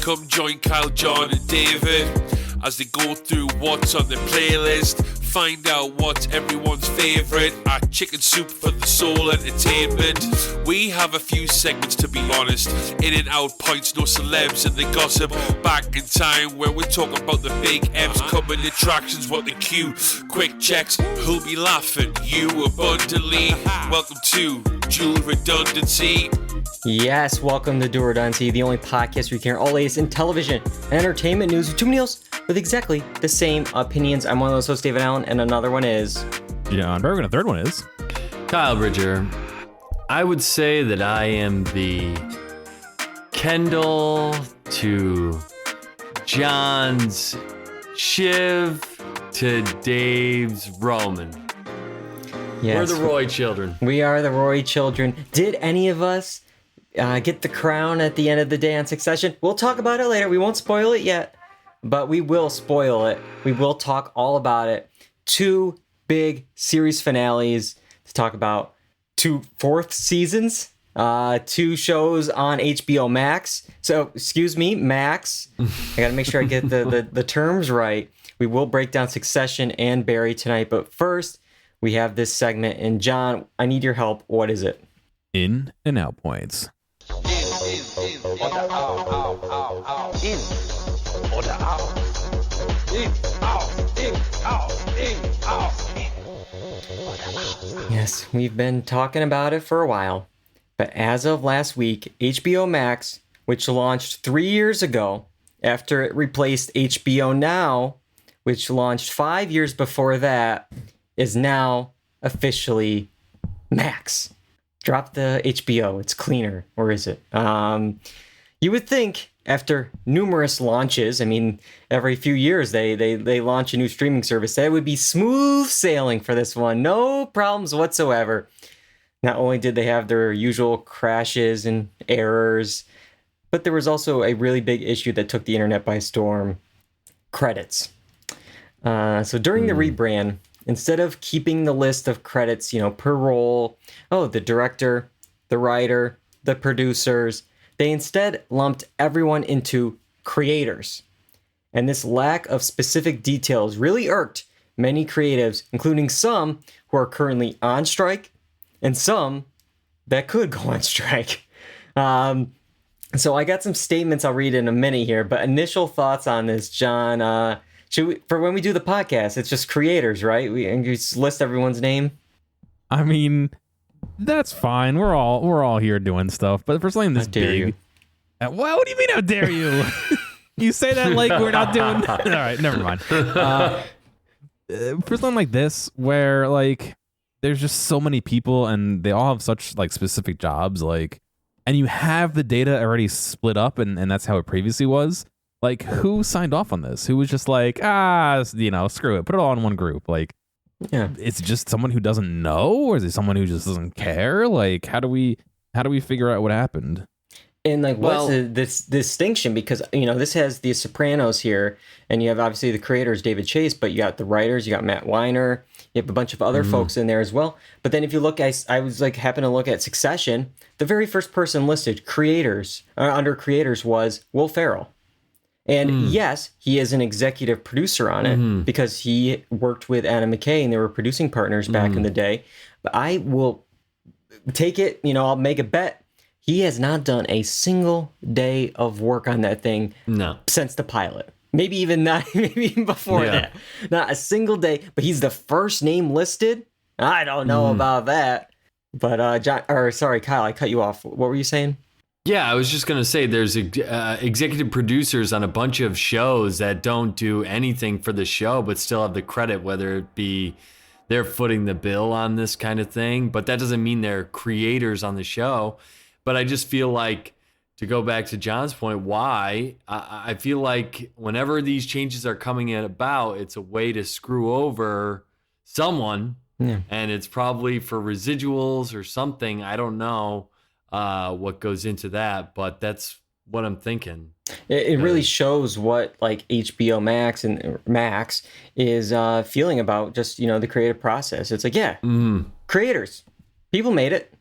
Come join Kyle, John, and David as they go through what's on the playlist. Find out what's everyone's favourite at Chicken Soup for the Soul Entertainment. We have a few segments, to be honest. In and out points, no celebs and the gossip. Back in time where we're talking about the big M's, coming attractions, what the cue. Quick checks, who'll be laughing? You abundantly. Welcome to Dual Redundancy. Yes, welcome to Dual Redundancy, the only podcast where you can hear all latest in television and entertainment news with two meals with exactly the same opinions. I'm one of those hosts, David Allen, and another one is John Berg, and a third one is Kyle Bridger. I would say that I am the Kendall to John's Shiv to Dave's Roman. Yes, We're the Roy children. We are the Roy children. Did any of us get the crown at the end of the day on Succession? We'll talk about it later. We won't spoil it yet, but we will spoil it. We will talk all about it. Two big series finales to talk about. Two fourth seasons. Two shows on HBO Max. So, excuse me, Max. I got to make sure I get the terms right. We will break down Succession and Barry tonight, but first, we have this segment. And John, I need your help. What is it? In and Out Points. Yes, we've been talking about it for a while, but as of last week, HBO Max, which launched 3 years ago after it replaced HBO Now, which launched 5 years before that, is now officially Max. Drop the HBO, it's cleaner, or is it? You would think after numerous launches, I mean, every few years they launch a new streaming service, that would be smooth sailing for this one. No problems whatsoever. Not only did they have their usual crashes and errors, but there was also a really big issue that took the internet by storm. Credits. So during the rebrand, instead of keeping the list of credits, per role, the director, the writer, the producers, they instead lumped everyone into creators. And this lack of specific details really irked many creatives, including some who are currently on strike and some that could go on strike. So I got some statements I'll read in a minute here, but initial thoughts on this, John. Should we, for when we do the podcast, it's just creators, right? And you just list everyone's name. I mean, that's fine. We're all here doing stuff, but for something this big, what do you mean? How dare you? You say that like we're not doing. All right, never mind. For something like this, where like there's just so many people and they all have such like specific jobs, like, and you have the data already split up, and that's how it previously was. Like, who signed off on this? Who was just like, screw it, put it all in one group? Like, yeah, it's just someone who doesn't know, or is it someone who just doesn't care? Like, how do we figure out what happened? And like, what's this distinction? Because this has the Sopranos here, and you have obviously the creators, David Chase, but you got the writers, you got Matt Weiner, you have a bunch of other folks in there as well. But then if you look, I was like happened to look at Succession, the very first person listed under creators was Will Ferrell. And yes, he is an executive producer on it because he worked with Adam McKay and they were producing partners back in the day. But I will take it, I'll make a bet. He has not done a single day of work on that thing since the pilot. Maybe even before that. Not a single day, but he's the first name listed. I don't know about that. But Kyle, I cut you off. What were you saying? Yeah, I was just going to say there's executive producers on a bunch of shows that don't do anything for the show, but still have the credit, whether it be they're footing the bill on this kind of thing. But that doesn't mean they're creators on the show. But I just feel like, to go back to John's point, why? I feel like whenever these changes are coming about, it's a way to screw over someone. Yeah. And it's probably for residuals or something. I don't know what goes into that, but that's what I'm thinking. It really shows what like HBO Max and Max is feeling about just, the creative process. It's like, creators, people made it.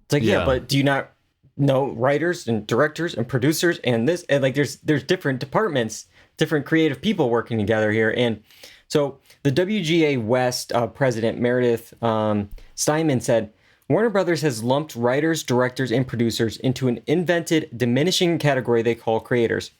It's like, but do you not no writers and directors and producers and this, and like there's different departments, different creative people working together here. And so the WGA West president Meredith Steinman said, Warner Brothers has lumped writers, directors, and producers into an invented diminishing category they call creators.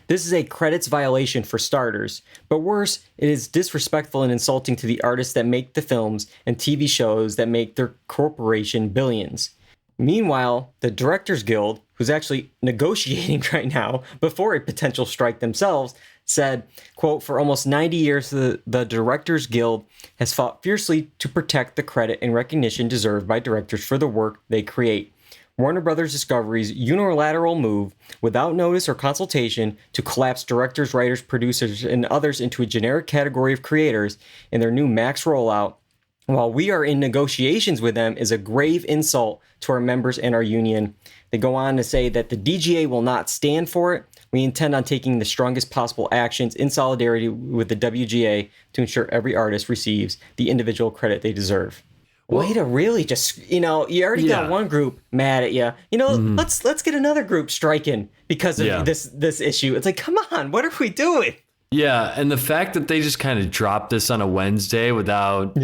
This is a credits violation for starters, but worse, it is disrespectful and insulting to the artists that make the films and TV shows that make their corporation billions. Meanwhile, the Directors Guild, who's actually negotiating right now before a potential strike themselves, said, quote, for almost 90 years, the Directors Guild has fought fiercely to protect the credit and recognition deserved by directors for the work they create. Warner Brothers Discovery's unilateral move, without notice or consultation, to collapse directors, writers, producers, and others into a generic category of creators in their new Max rollout, while we are in negotiations with them, is a grave insult to our members and our union. They go on to say that the DGA will not stand for it. We intend on taking the strongest possible actions in solidarity with the WGA to ensure every artist receives the individual credit they deserve. Way to really just, you already got one group mad at you. Let's get another group striking because of this issue. It's like, come on, what are we doing? Yeah, and the fact that they just kind of dropped this on a Wednesday without,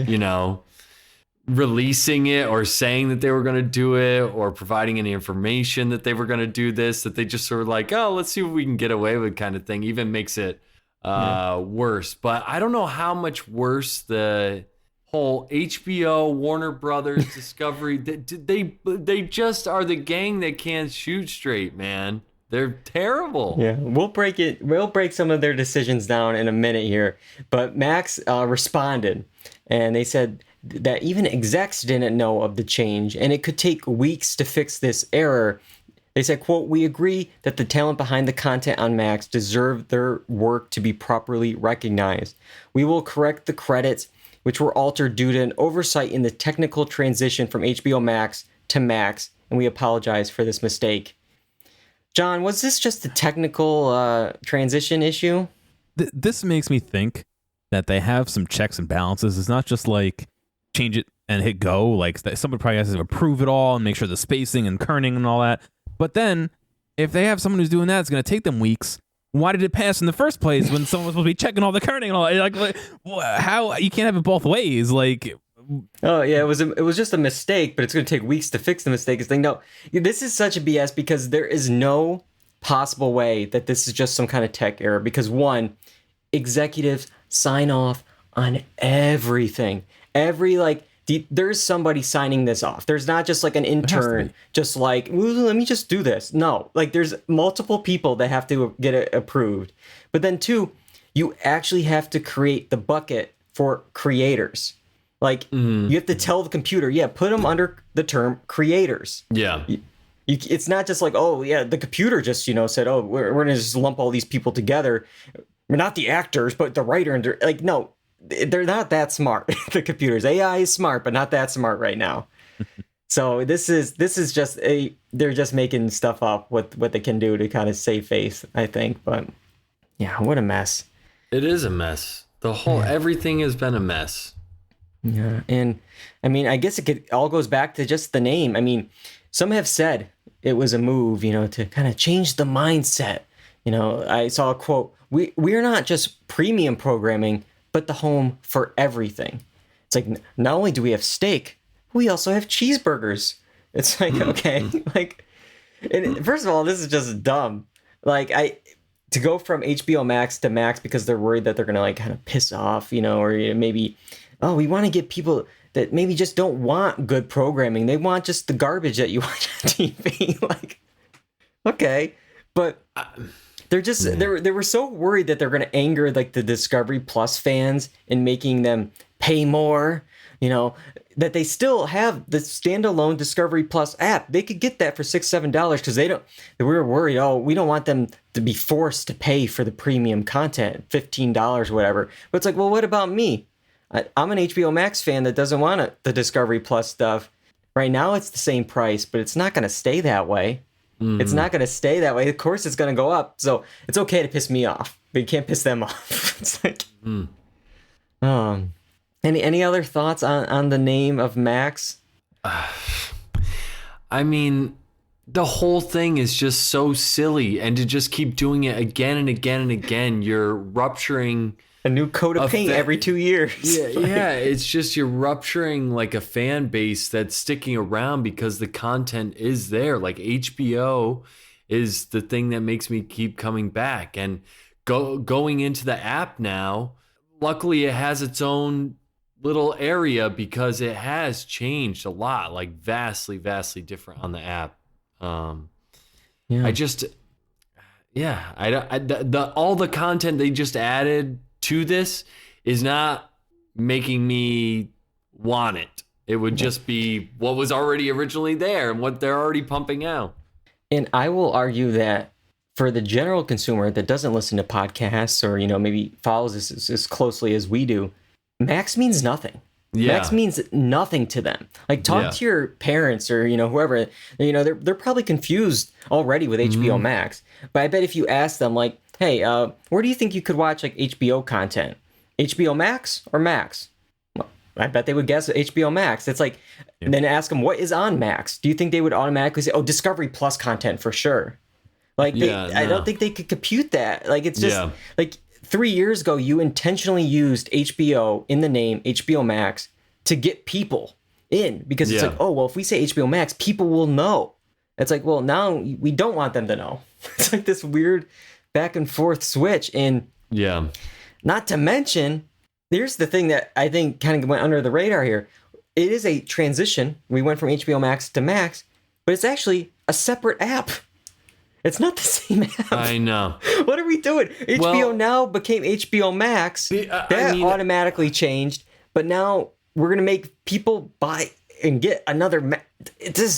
releasing it or saying that they were going to do it or providing any information that they were going to do this, that they just sort of like, oh, let's see what we can get away with kind of thing, even makes it worse. But I don't know how much worse the whole HBO, Warner Brothers, Discovery, they just are the gang that can't shoot straight, man. They're terrible. Yeah, we'll break some of their decisions down in a minute here. But Max responded, and they said that even execs didn't know of the change, and it could take weeks to fix this error. They said, quote, we agree that the talent behind the content on Max deserve their work to be properly recognized. We will correct the credits, which were altered due to an oversight in the technical transition from HBO Max to Max, and we apologize for this mistake. John, was this just a technical transition issue? This makes me think that they have some checks and balances. It's not just like change it and hit go. Like someone probably has to approve it all and make sure the spacing and kerning and all that. But then if they have someone who's doing that, it's going to take them weeks. Why did it pass in the first place when someone was supposed to be checking all the kerning and all that? Like how you can't have it both ways? Like, oh yeah, it was just a mistake, but it's going to take weeks to fix the mistake. It's like, no, this is such a BS because there is no possible way that this is just some kind of tech error. Because one, executives sign off on everything. There's somebody signing this off. There's not just like an intern just like, well, let me just do this. No, like there's multiple people that have to get it approved. But then two, you actually have to create the bucket for creators. Like you have to tell the computer, put them under the term creators. Yeah. It's not just like, oh yeah, the computer just, said, oh, we're going to just lump all these people together. We're not the actors, but the writer and like, no, they're not that smart. The computers, AI is smart, but not that smart right now. So this is just they're just making stuff up what they can do to kind of save face, I think. But yeah, what a mess. It is a mess. Everything has been a mess. Yeah, and I mean, I guess it all goes back to just the name. I mean, some have said it was a move, to kind of change the mindset. I saw a quote, we're not just premium programming, but the home for everything. It's like, not only do we have steak, we also have cheeseburgers. It's like, okay, like, and first of all, this is just dumb. Like, to go from HBO Max to Max because they're worried that they're going to like kind of piss off, or maybe, oh, we want to get people that maybe just don't want good programming. They want just the garbage that you watch on TV. Like, okay, but they're just they were so worried that they're going to anger like the Discovery Plus fans and making them pay more. That they still have the standalone Discovery Plus app. They could get that for $6-7 because we were worried. Oh, we don't want them to be forced to pay for the premium content, $15 or whatever. But it's like, well, what about me? I'm an HBO Max fan that doesn't want the Discovery Plus stuff. Right now, it's the same price, but it's not going to stay that way. It's not going to stay that way. Of course, it's going to go up. So it's okay to piss me off, but you can't piss them off. It's like, any other thoughts on the name of Max? I mean, the whole thing is just so silly, and to just keep doing it again and again and again, you're rupturing a new coat of paint every 2 years. Yeah, it's just you're rupturing like a fan base that's sticking around because the content is there. Like HBO is the thing that makes me keep coming back, and going into the app now. Luckily, it has its own little area because it has changed a lot, like vastly different on the app. All the content they just added to this is not making me want it. It would just be what was already originally there and what they're already pumping out. And I will argue that for the general consumer that doesn't listen to podcasts or, maybe follows this as closely as we do, Max means nothing. Yeah. Max means nothing to them. Like, talk to your parents or, whoever, they're probably confused already with HBO Max. But I bet if you ask them, like, hey, where do you think you could watch like HBO content? HBO Max or Max? Well, I bet they would guess HBO Max. It's like, and then ask them what is on Max. Do you think they would automatically say, oh, Discovery Plus content for sure? Like, I don't think they could compute that. Like, it's just like 3 years ago, you intentionally used HBO in the name HBO Max to get people in because it's like, oh, well, if we say HBO Max, people will know. It's like, well, now we don't want them to know. It's like this weird back and forth switch. And not to mention, here's the thing that I think kind of went under the radar here. It is a transition. We went from HBO Max to Max, but it's actually a separate app. It's not the same app. I know. What are we doing? HBO Now became HBO Max. That automatically changed. But now we're going to make people buy and get another.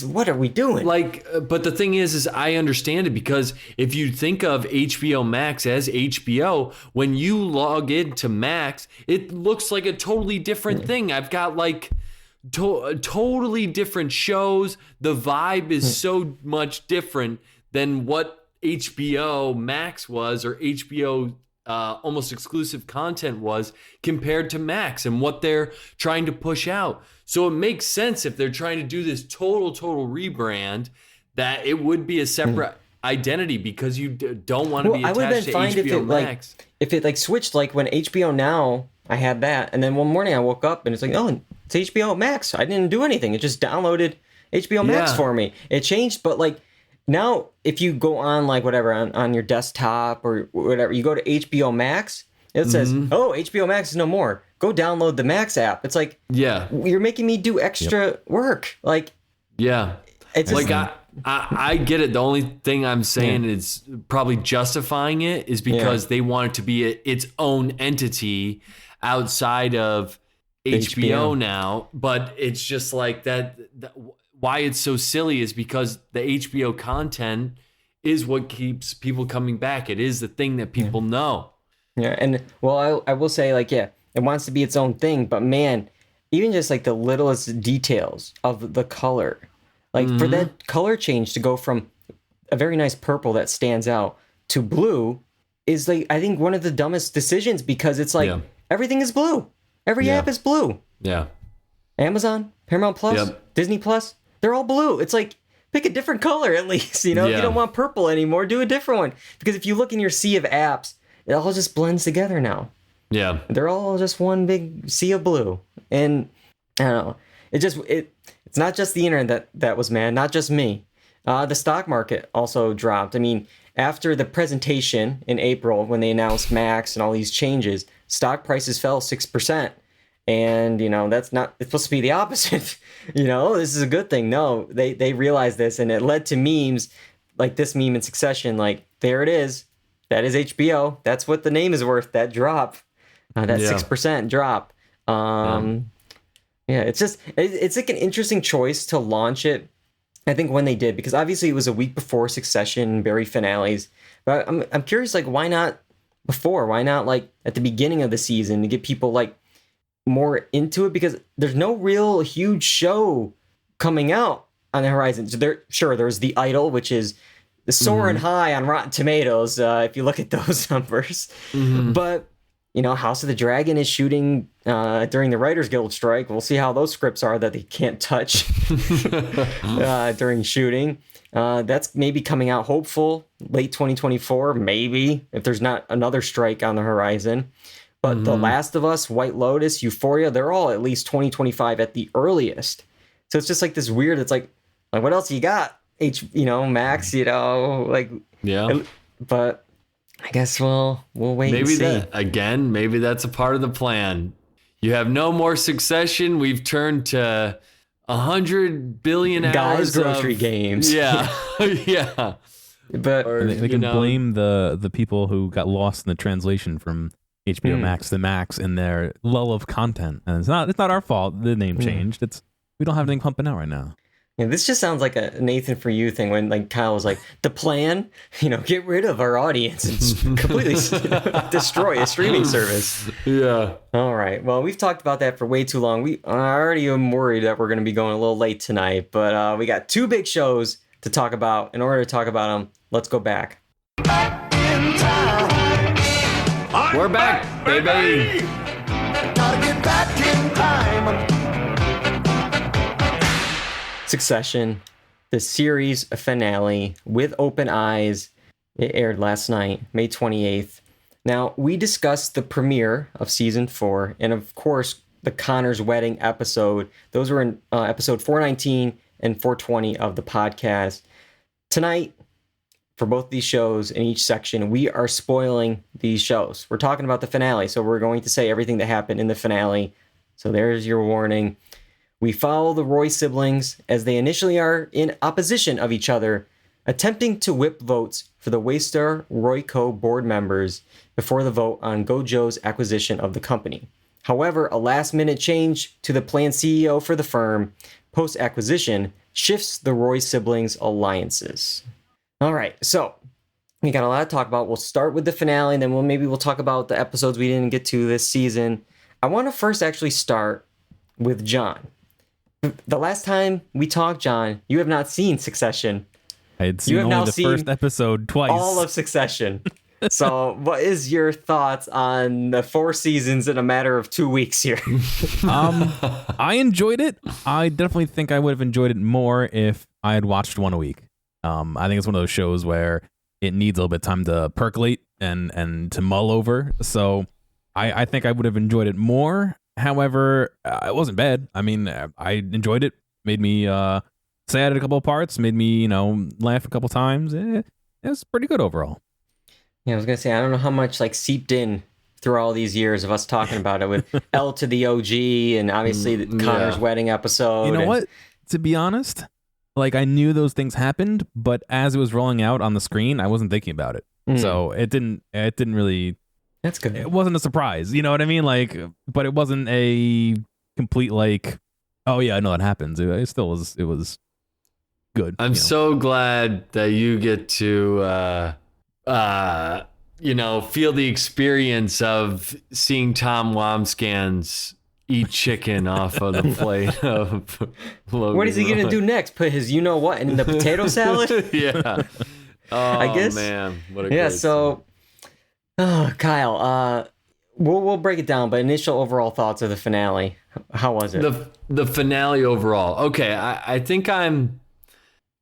What are we doing? Like, but the thing is I understand it because if you think of HBO Max as HBO, when you log into Max, it looks like a totally different thing. I've got like totally different shows. The vibe is so much different than what HBO Max was or HBO almost exclusive content was compared to Max and what they're trying to push out. So it makes sense if they're trying to do this total rebrand that it would be a separate identity because you don't want to be attached to HBO Max. If it like switched, like when HBO Now, I had that, and then one morning I woke up and it's like, oh, it's HBO Max. I didn't do anything. It just downloaded HBO Max for me. It changed, but like, now, if you go on like whatever on your desktop or whatever, you go to HBO Max, it says, oh, HBO Max is no more. Go download the Max app. It's like, you're making me do extra work. Like, it's like I get it. The only thing I'm saying is probably justifying it is because they want it to be its own entity outside of HBO now. But it's just like that why it's so silly is because the HBO content is what keeps people coming back. It is the thing that people know. Yeah, and well, I will say, like, it wants to be its own thing, but man, even just like the littlest details of the color, like for that color change to go from a very nice purple that stands out to blue is like, I think one of the dumbest decisions because it's like everything is blue. Every app is blue. Yeah. Amazon, Paramount Plus, Disney Plus. They're all blue. It's like, pick a different color at least, If you don't want purple anymore, do a different one. Because if you look in your sea of apps, it all just blends together now. Yeah. They're all just one big sea of blue. And I don't know. It's not just the internet that was mad, not just me. The stock market also dropped. I mean, after the presentation in April when they announced Max and all these changes, stock prices fell 6%. And, it's supposed to be the opposite. This is a good thing. No, they realized this and it led to memes like this meme in Succession. Like, there it is. That is HBO. That's what the name is worth. That drop, that 6% drop. It's like an interesting choice to launch it. I think when they did, because obviously it was a week before Succession, Barry finales. But I'm curious, like, why not before? Why not like at the beginning of the season to get people like more into it, because there's no real huge show coming out on the horizon. So there's The Idol, which is the soaring high on Rotten Tomatoes, if you look at those numbers. But House of the Dragon is shooting during the Writers Guild strike. We'll see how those scripts are that they can't touch during shooting. That's maybe coming out hopeful late 2024, maybe, if there's not another strike on the horizon. But The Last of Us, White Lotus, Euphoria, they're all at least 2025 at the earliest. So it's just like this weird, it's like what else you got? Max, Yeah. But I guess we'll wait and see. Maybe that's a part of the plan. You have no more Succession. We've turned to 100 billion hours grocery games. Yeah. Yeah. But they can blame the people who got lost in the translation from HBO Max to Max in their lull of content. And it's not our fault the name changed. We don't have anything pumping out right now. Yeah, this just sounds like a Nathan For You thing when like Kyle was like, the plan, get rid of our audience and completely destroy a streaming service. Yeah. All right. Well, we've talked about that for way too long. I already am worried that we're going to be going a little late tonight, but we got two big shows to talk about. In order to talk about them, let's go back. We're back, baby. Gotta get back in time. Succession, the series finale with Open Eyes. It aired last night, May 28th. Now, we discussed the premiere of season 4 and, of course, the Connor's wedding episode. Those were in episode 419 and 420 of the podcast. Tonight, for both these shows in each section, we are spoiling these shows. We're talking about the finale, so we're going to say everything that happened in the finale. So there's your warning. We follow the Roy siblings as they initially are in opposition of each other, attempting to whip votes for the Waystar Royco board members before the vote on Gojo's acquisition of the company. However, a last-minute change to the planned CEO for the firm post-acquisition shifts the Roy siblings' alliances. All right, so we got a lot to talk about. We'll start with the finale, and then we'll talk about the episodes we didn't get to this season. I want to first actually start with John. The last time we talked, John, you have not seen Succession. I had seen only the first episode twice. All of Succession. So what is your thoughts on the 4 seasons in a matter of 2 weeks here? I enjoyed it. I definitely think I would have enjoyed it more if I had watched one a week. I think it's one of those shows where it needs a little bit of time to percolate and to mull over. So I think I would have enjoyed it more. However, it wasn't bad. I mean, I enjoyed it. Made me sad at a couple of parts. Made me, laugh a couple times. It was pretty good overall. Yeah, I was gonna say I don't know how much seeped in through all these years of us talking about it with L to the OG and obviously the Connor's wedding episode. You know what? To be honest, I knew those things happened, but as it was rolling out on the screen, I wasn't thinking about it. So it didn't really. That's good. It wasn't a surprise, you know what I mean? But it wasn't a complete oh yeah, I know that happens. It still was. It was good. I'm so glad that you get to, feel the experience of seeing Tom Wamsgans eat chicken off of the plate of Logan. What is he gonna do next? Put his what in the potato salad? Yeah. Oh, I guess. Man, what a great so. Oh, Kyle, we'll break it down, but initial overall thoughts of the finale. How was it? The finale overall. Okay, I think I'm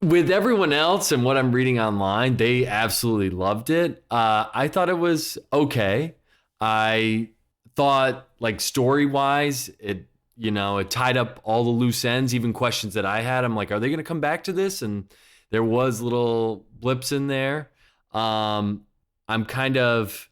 with everyone else and what I'm reading online, they absolutely loved it. I thought it was okay. I thought story-wise, it tied up all the loose ends, even questions that I had. I'm like, are they going to come back to this? And there was little blips in there. I'm kind of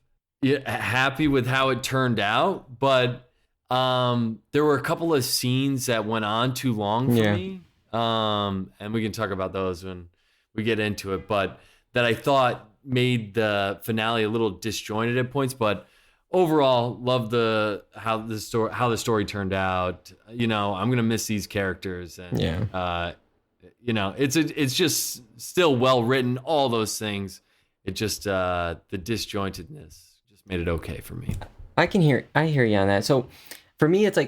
happy with how it turned out, but there were a couple of scenes that went on too long for me. And we can talk about those when we get into it, but that I thought made the finale a little disjointed at points, but overall loved how the story turned out. I'm going to miss these characters and it's just still well written, all those things. It just the disjointedness just made it okay for me. I hear you on that. So for me, it's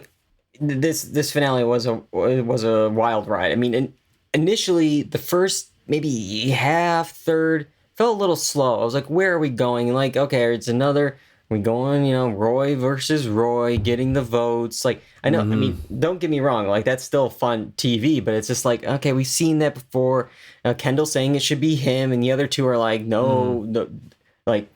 this finale was a wild ride. I mean, initially the first maybe half, third felt a little slow. I was like, where are we going? Okay, it's another We go on, Roy versus Roy, getting the votes. Like, I know, I mean, don't get me wrong, like, that's still fun TV, but it's just like, okay, we've seen that before. Kendall saying it should be him, and the other two are like, no, like,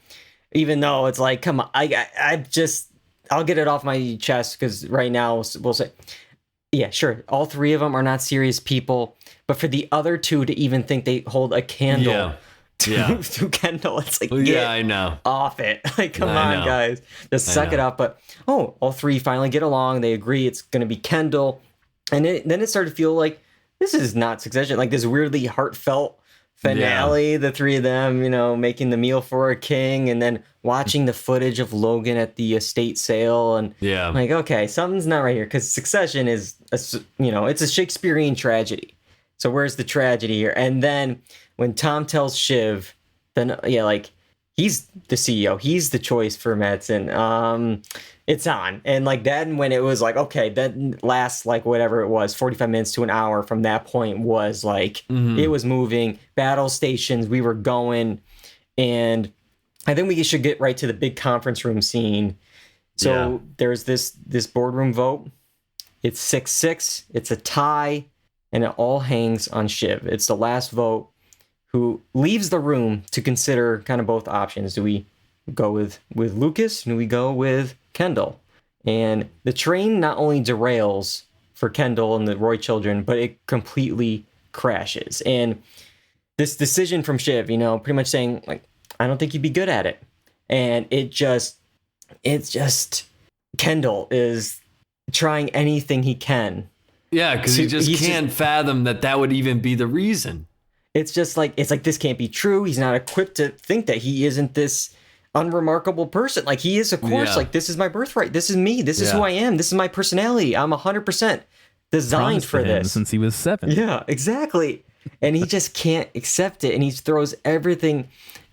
even though it's like, come on, I'll get it off my chest, because right now we'll say, yeah, sure, all three of them are not serious people, but for the other two to even think they hold a candle to Kendall, it's like, I know. off it. Like, come on, guys, just suck it up. But all three finally get along. They agree it's going to be Kendall, and then it started to feel like this is not Succession. Like this weirdly heartfelt finale. The three of them, making the meal for a king, and then watching the footage of Logan at the estate sale, and I'm like, okay, something's not right here, because Succession is, it's a Shakespearean tragedy. So where's the tragedy here? And then when Tom tells Shiv, then like, he's the CEO, he's the choice for Madsen. It's on. And like then when it was like, okay, that last like whatever it was, 45 minutes to an hour from that point was like, it was moving, battle stations, we were going. And I think we should get right to the big conference room scene. So there's this boardroom vote. It's 6-6. It's a tie. And it all hangs on Shiv. It's the last vote, who leaves the room to consider kind of both options. Do we go with Lucas? Do we go with Kendall? And the train not only derails for Kendall and the Roy children, but it completely crashes. And this decision from Shiv, pretty much saying, like, I don't think you'd be good at it. And it's just Kendall is trying anything he can. Yeah, because he just can't fathom that would even be the reason. It's just like, this can't be true. He's not equipped to think that he isn't this unremarkable person. Like, he is, of course, like, this is my birthright. This is me. This is who I am. This is my personality. I'm 100% designed for this. Since he was 7. Yeah, exactly. And he just can't accept it. And he throws everything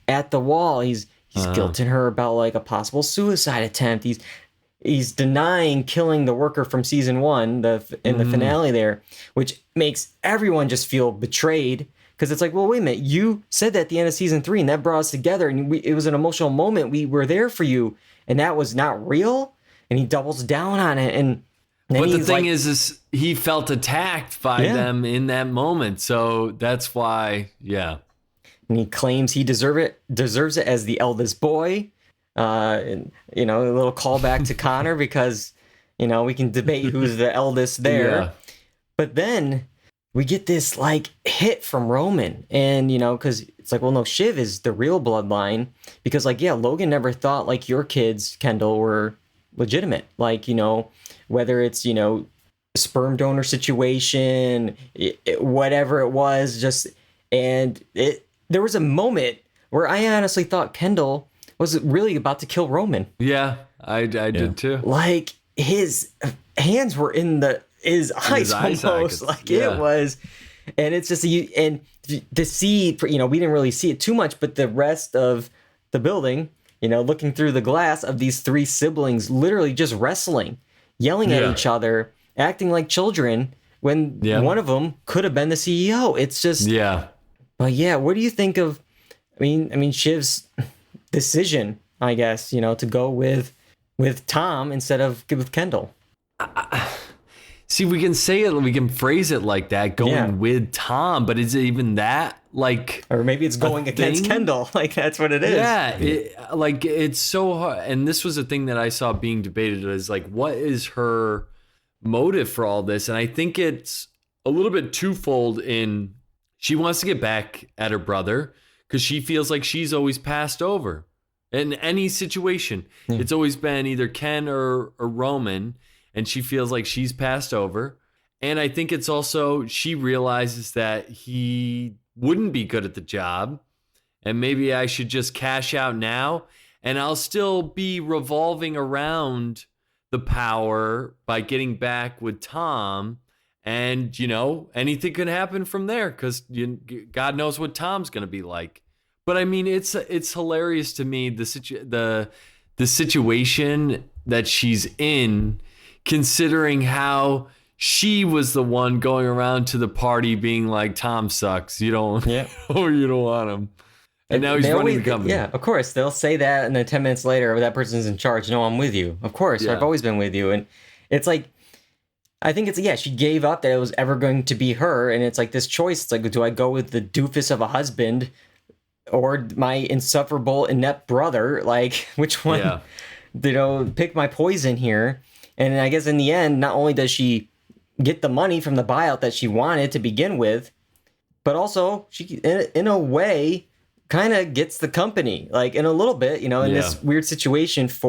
at the wall. He's guilting her about like a possible suicide attempt. He's denying killing the worker from season 1, in the finale there, which makes everyone just feel betrayed, because it's like, well, wait a minute, you said that at the end of season 3, and that brought us together, and it was an emotional moment. We were there for you, and that was not real. And he doubles down on it, and but the thing is he felt attacked by them in that moment, so that's why, And he claims he deserves it as the eldest boy. And, a little callback to Connor, because we can debate who's the eldest there. But then we get this like hit from Roman, and because it's like, well, no, Shiv is the real bloodline, because like, Logan never thought like your kids, Kendall, were legitimate, like, whether it's sperm donor situation, whatever it was, just, and there was a moment where I honestly thought Kendall was really about to kill Roman. Yeah, I did too. Like, his hands were in his eyes almost. It was. And it's just, and to see, we didn't really see it too much, but the rest of the building, looking through the glass of these 3 siblings literally just wrestling, yelling at each other, acting like children, when one of them could have been the CEO. It's just, But what do you think of, I mean, Shiv's decision, I guess, to go with Tom instead of with Kendall? See, we can say it, we can phrase it like that, going with Tom, but is it even that, like, or maybe it's going against Kendall? Like, that's what it is. It's so hard. And this was a thing that I saw being debated, is like, what is her motive for all this? And I think it's a little bit twofold. In she wants to get back at her brother, because she feels like she's always passed over in any situation. It's always been either Ken or Roman, and she feels like she's passed over. And I think it's also, she realizes that he wouldn't be good at the job, and maybe I should just cash out now, and I'll still be revolving around the power by getting back with Tom. And, anything could happen from there, because God knows what Tom's going to be like. But I mean, it's hilarious to me, the situation that she's in, considering how she was the one going around to the party being like, Tom sucks. You don't, or you don't want him. And now he's They running always- the company. Yeah, of course. They'll say that, and then 10 minutes later, that person's in charge. No, I'm with you. Of course, Yeah. I've always been with you. And it's like, I think it's, yeah, she gave up that it was ever going to be her. And it's like this choice. It's like, do I go with the doofus of a husband or my insufferable, inept brother? Like, which one, Yeah. pick my poison here. And I guess in the end, not only does she get the money from the buyout that she wanted to begin with, but also she, in a way, kind of gets the company, like in a little bit, in this weird situation it's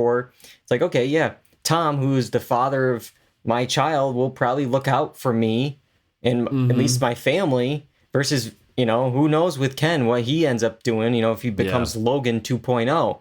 like, okay, yeah, Tom, who's the father of my child, will probably look out for me and at least my family versus, who knows with Ken, what he ends up doing, if he becomes Logan 2.0.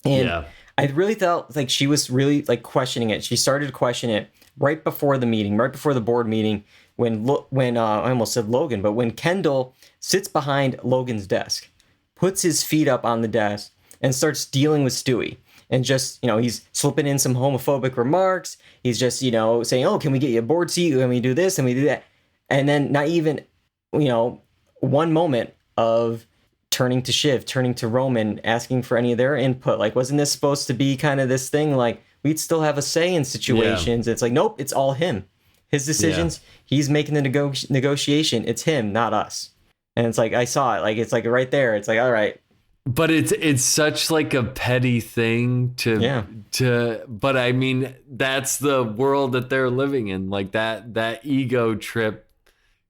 And I really felt like she was really like questioning it. She started to question it right before the board meeting, when I almost said Logan, but when Kendall sits behind Logan's desk, puts his feet up on the desk, and starts dealing with Stewie. And just, he's slipping in some homophobic remarks. He's just, saying, oh, can we get you a board seat? Can we do this? And we do that? And then not even, one moment of turning to Shiv, turning to Roman, asking for any of their input. Like, wasn't this supposed to be kind of this thing? Like, we'd still have a say in situations. Yeah. It's like, nope, it's all him. His decisions, he's making the negotiation. It's him, not us. And it's like, I saw it. Like, it's like right there. It's like, all right. But it's such like a petty thing but I mean, that's the world that they're living in. Like that ego trip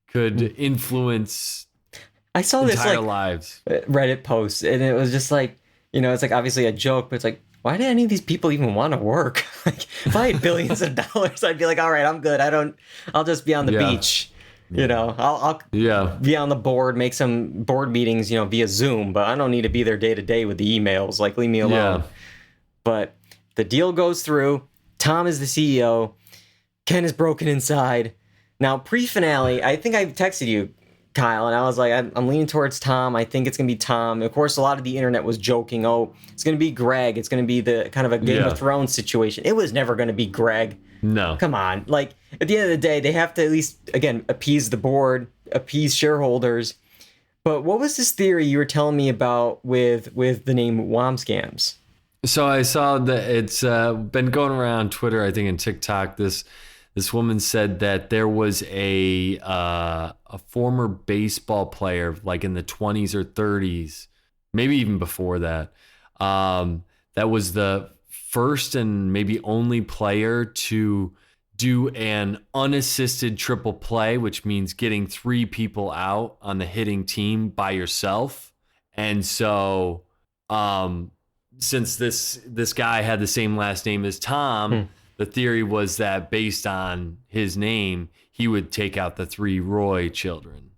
could influence I saw this entire like lives. Reddit post, and it was just like, it's like obviously a joke, but it's like, why do any of these people even want to work? Like, if I had billions of dollars, I'd be like, all right, I'm good. I'll just be on the beach. I'll be on the board, make some board meetings, via Zoom, but I don't need to be there day to day with the emails. Like, leave me alone. But the deal goes through. Tom is the CEO. Ken is broken inside. Now, pre-finale, I think I texted you, Kyle, and I was like, I'm leaning towards Tom. I think it's going to be Tom. Of course, a lot of the internet was joking, oh, it's going to be Greg. It's going to be the kind of a Game of Thrones situation. It was never going to be Greg. No. Come on. Like, at the end of the day, they have to at least, again, appease the board, appease shareholders. But what was this theory you were telling me about with the name Womscams? So I saw that it's been going around Twitter, I think, and TikTok. This woman said that there was a former baseball player, like in the 20s or 30s, maybe even before that, that was the first and maybe only player to do an unassisted triple play, which means getting 3 people out on the hitting team by yourself. And so since this guy had the same last name as Tom, the theory was that based on his name, he would take out the 3 Roy children.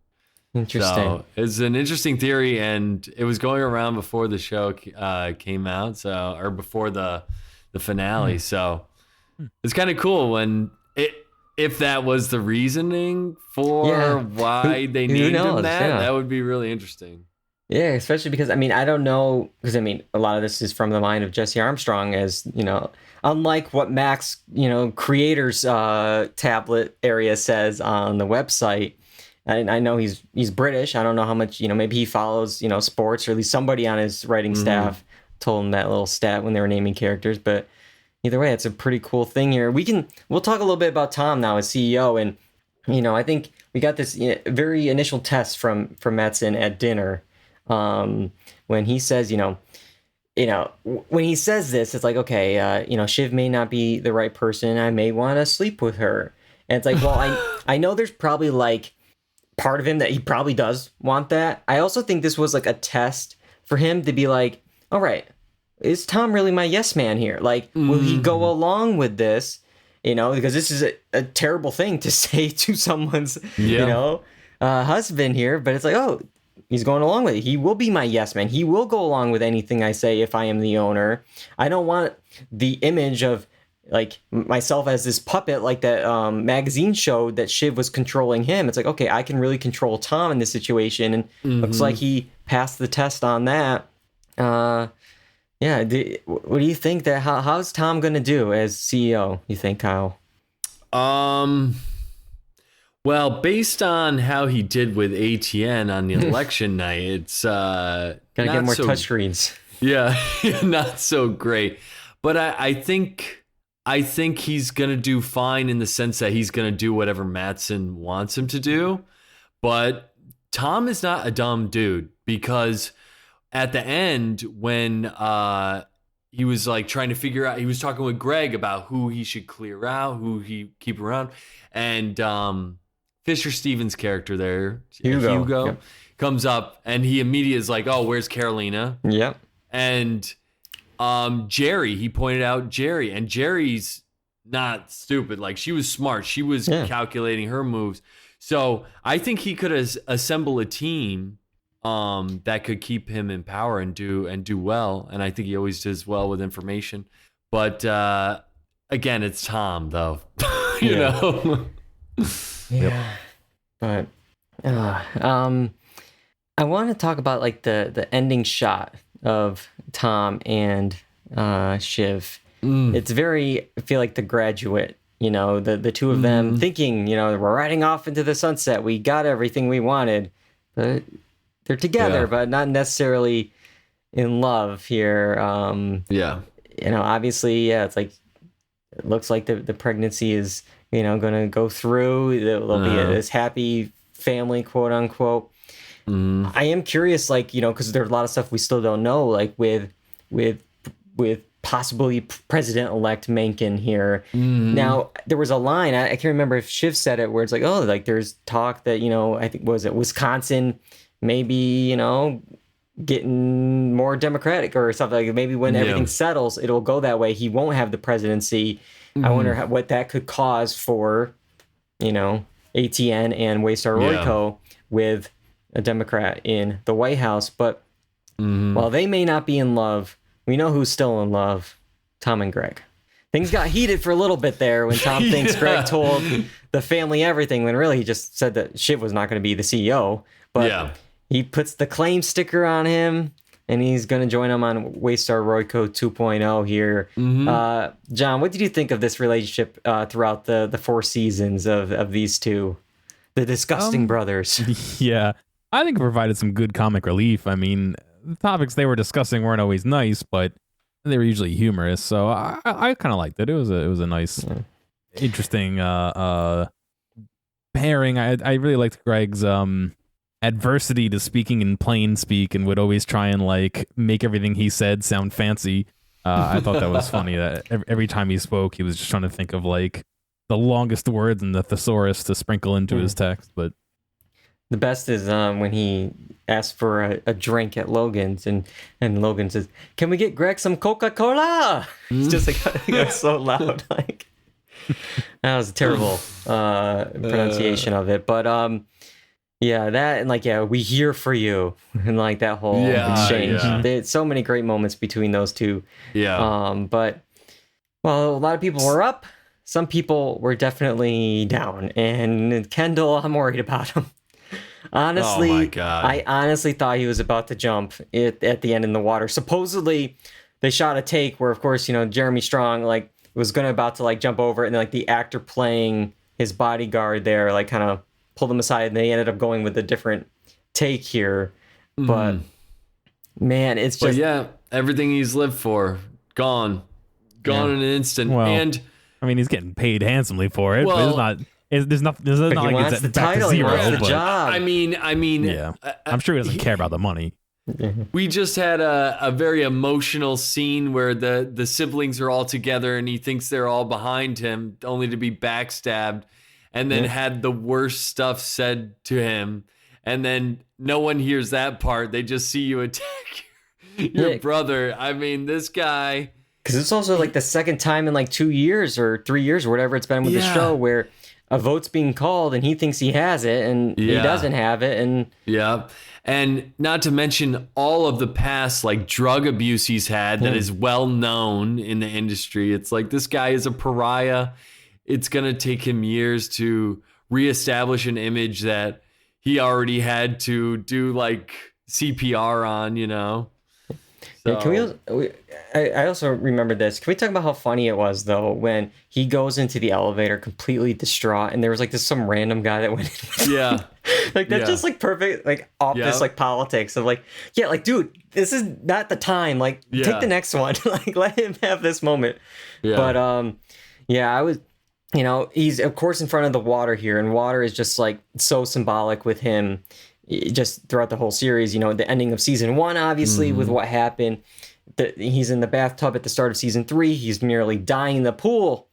Interesting. So it's an interesting theory, and it was going around before the show came out, or before the finale. So it's kind of cool if that was the reasoning for why they named him that. Yeah. That would be really interesting. Yeah, especially because, I don't know, because, a lot of this is from the mind of Jesse Armstrong, as, unlike what Max, creators tablet area says on the website. And I know he's British. I don't know how much, maybe he follows, sports, or at least somebody on his writing staff told him that little stat when they were naming characters. But either way, it's a pretty cool thing here. We'll talk a little bit about Tom now as CEO. And, I think we got this very initial test from Metzen at dinner. When he says, when he says this, it's like, okay, Shiv may not be the right person. I may want to sleep with her. And it's like, well, I know there's probably like part of him that he probably does want that. I also think this was like a test for him to be like, all right, is Tom really my yes man here? Like, will he go along with this? Because this is a terrible thing to say to someone's, husband here. But it's like, oh, he's going along with it. He will be my yes man. He will go along with anything I say if I am the owner. I don't want the image of like myself as this puppet, like that magazine showed that Shiv was controlling him. It's like, okay, I can really control Tom in this situation. And looks like he passed the test on that. What do you think that how's Tom going to do as CEO, you think, Kyle? Well, based on how he did with ATN on the election night, it's Gotta get more touchscreens. Yeah, not so great. But I think he's gonna do fine in the sense that he's gonna do whatever Mattson wants him to do. But Tom is not a dumb dude, because at the end when he was like trying to figure out, he was talking with Greg about who he should clear out, who he keep around, and Fisher Stevens' character there, Hugo yep. comes up and he immediately is like, "Oh, where's Carolina?" Yep. And Jerry, he pointed out Jerry, and Jerry's not stupid. Like, she was smart. She was calculating her moves. So I think he could assemble a team that could keep him in power and do well. And I think he always does well with information. But again, it's Tom, though. you know. Yeah. But I want to talk about like the ending shot of Tom and Shiv. It's very, I feel like The Graduate, you know, the two of them thinking, you know, we're riding off into the sunset. We got everything we wanted. But they're together, but not necessarily in love here. You know, obviously, it's like, it looks like the pregnancy is, you know, going to go through. There'll be this happy family, quote unquote. I am curious, like, you know, because there's a lot of stuff we still don't know, like with possibly President-elect Mencken here. Now, there was a line, I can't remember if Shiv said it, where it's like, oh, like there's talk that, you know, I think, was it Wisconsin, maybe, you know, getting more Democratic or something. Like maybe when everything settles, it'll go that way. He won't have the presidency. I wonder what that could cause for, you know, ATN and Waystar Royco with a Democrat in the White House. But while they may not be in love, we know who's still in love: Tom and Greg. Things got heated for a little bit there when Tom thinks Greg told the family everything, when really he just said that Shiv was not going to be the CEO. But he puts the claim sticker on him, and he's going to join him on Waystar Royco 2.0 here. John, what did you think of this relationship throughout the 4 seasons of these two, the disgusting brothers? Yeah, I think it provided some good comic relief. I mean, the topics they were discussing weren't always nice, but they were usually humorous. So I kind of liked it. It was a nice, interesting pairing. I really liked Greg's adversity to speaking in plain speak, and would always try and like make everything he said sound fancy. I thought that was funny that every time he spoke, he was just trying to think of like the longest words in the thesaurus to sprinkle into his text. But the best is when he asked for a drink at Logan's, and Logan says, "Can we get Greg some Coca-Cola?" It's just like, you know, so loud. Like, that was a terrible pronunciation of it. But yeah, that, and like, we here for you, and like that whole exchange. There's so many great moments between those two. But well, a lot of people were up. Some people were definitely down, and Kendall, I'm worried about him. Honestly, oh my God. I honestly thought he was about to jump at the end in the water. Supposedly, they shot a take where, of course, you know, Jeremy Strong like was about to like jump over, and then like the actor playing his bodyguard there like kind of pulled him aside, and they ended up going with a different take here. But man, it's just everything he's lived for gone in an instant. Well, and I mean, he's getting paid handsomely for it, but it's not. There's not like it's the back title, to zero. he wants the but, job. I mean, yeah, I'm sure he doesn't care about the money. We just had a very emotional scene where the siblings are all together, and he thinks they're all behind him, only to be backstabbed, and then had the worst stuff said to him, and then no one hears that part. They just see you attack your brother. I mean, this guy. Because it's also like the second time in like 2 years or 3 years or whatever it's been with the show where a vote's being called and he thinks he has it and he doesn't have it. And not to mention all of the past like drug abuse he's had that is well known in the industry. It's like, this guy is a pariah. It's going to take him years to reestablish an image that he already had to do like CPR on, you know? Yeah, I also remember this. Can we talk about how funny it was though when he goes into the elevator completely distraught, and there was like some random guy that went in with him? Yeah. Like that's Yeah. just like perfect, like off Yeah. this like politics of like, yeah, like dude, this is not the time. Like Yeah. take the next one. Like let him have this moment. Yeah. But yeah, I was, he's of course in front of the water here, and water is just like so symbolic with him just throughout the whole series. The ending of season 1, obviously, with what happened. He's in the bathtub at the start of season 3. He's nearly dying in the pool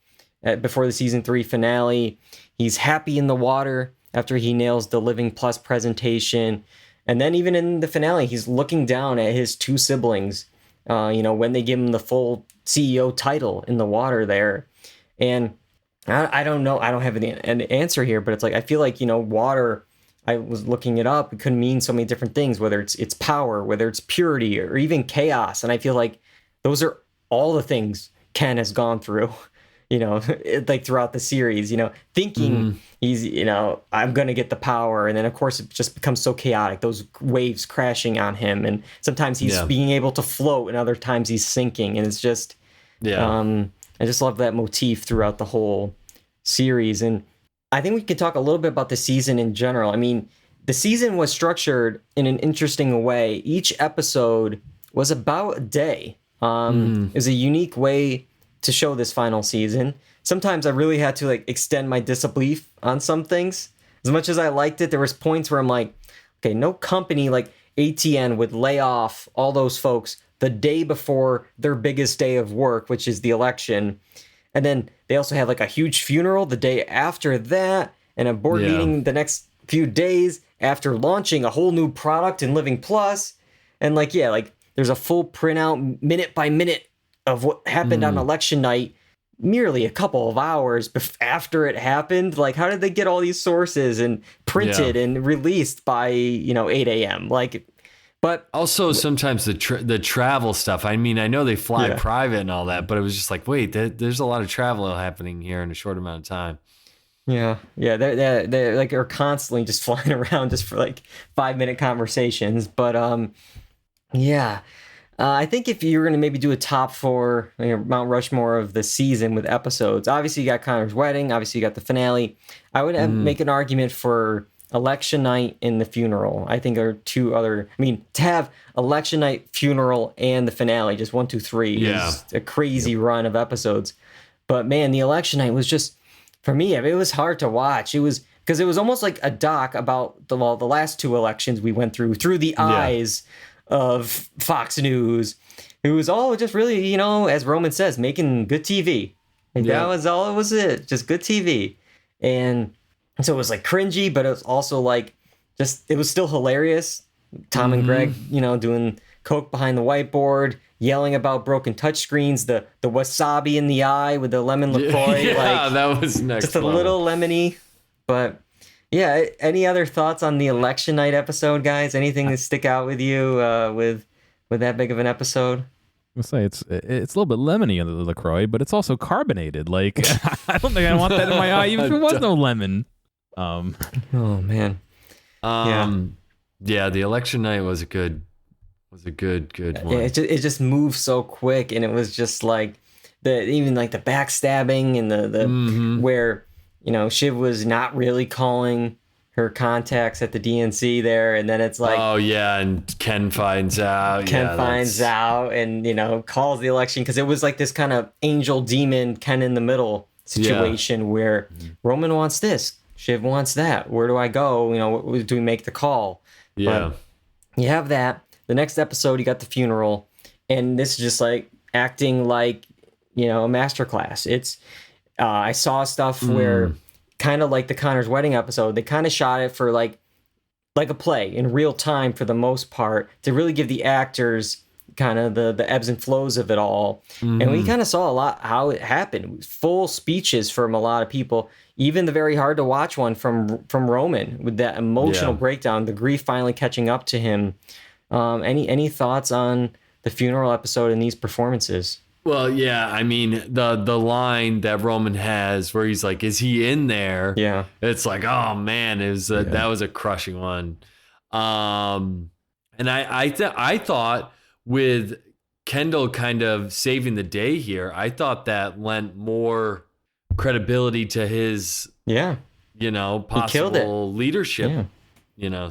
before the season 3 finale. He's happy in the water after he nails the Living Plus presentation. And then even in the finale, he's looking down at his 2 siblings, when they give him the full CEO title in the water there. And I don't know. I don't have an answer here, but it's like, I feel like, water, I was looking it up. It could mean so many different things, whether it's power, whether it's purity, or even chaos. And I feel like those are all the things Ken has gone through, like throughout the series, thinking he's, I'm going to get the power. And then, of course, it just becomes so chaotic, those waves crashing on him. And sometimes he's being able to float, and other times he's sinking. And it's just, I just love that motif throughout the whole series. And I think we can talk a little bit about the season in general. I mean, the season was structured in an interesting way. Each episode was about a day. It was a unique way to show this final season. Sometimes I really had to extend my disbelief on some things. As much as I liked it, there was points where I'm like, okay, no company like ATN would lay off all those folks the day before their biggest day of work, which is the election. And then they also have a huge funeral the day after that, and a board meeting the next few days after launching a whole new product in Living Plus. And there's a full printout minute by minute of what happened on election night, merely a couple of hours after it happened. Like, how did they get all these sources and printed and released by 8 a.m.? But also sometimes the travel stuff. I mean, I know they fly private and all that, but it was just like, wait, there's a lot of travel happening here in a short amount of time. Yeah, they are constantly just flying around just for 5-minute conversations. But I think if you were gonna maybe do a top 4 Mount Rushmore of the season with episodes, obviously you got Connor's wedding, obviously you got the finale. I would make an argument for election night and the funeral. I think are 2 other. I mean, to have election night, funeral, and the finale, just 1, 2, 3 is a crazy run of episodes. But man, the election night was just, for me, it was hard to watch. It was because it was almost like a doc about the last 2 elections we went through the eyes of Fox News. It was all just really, as Roman says, making good TV. That was all it was. Just good TV. And so it was cringy, but it was also it was still hilarious. Tom and Greg, doing coke behind the whiteboard, yelling about broken touchscreens, the wasabi in the eye with the lemon LaCroix. Yeah, that was next just a little lemony. But yeah, any other thoughts on the election night episode, guys? Anything that stick out with you with that big of an episode? I say it's a little bit lemony in the LaCroix, but it's also carbonated. I don't think I want that in my eye, even if it was no lemon. Oh man. The election night was a good one. It just moved so quick, and it was just the backstabbing and the where Shiv was not really calling her contacts at the DNC there, and then it's and Ken finds out. Out and calls the election, because it was this kind of angel demon Ken in the middle situation where Roman wants this, Shiv wants that. Where do I go? Do we make the call? Yeah. But you have that. The next episode, you got the funeral, and this is just acting like a masterclass. It's I saw stuff where kind of like the Connor's wedding episode, they kind of shot it for like a play in real time for the most part, to really give the actors kind of the ebbs and flows of it all. And we kind of saw a lot how it happened. Full speeches from a lot of people, even the very hard to watch one from Roman with that emotional breakdown, the grief finally catching up to him. Any thoughts on the funeral episode and these performances? Well, yeah, I mean, the line that Roman has where he's like, is he in there? Yeah. It's like, oh man, that was a crushing one. And I thought with Kendall kind of saving the day here, I thought that lent more credibility to his, Yeah. possible leadership,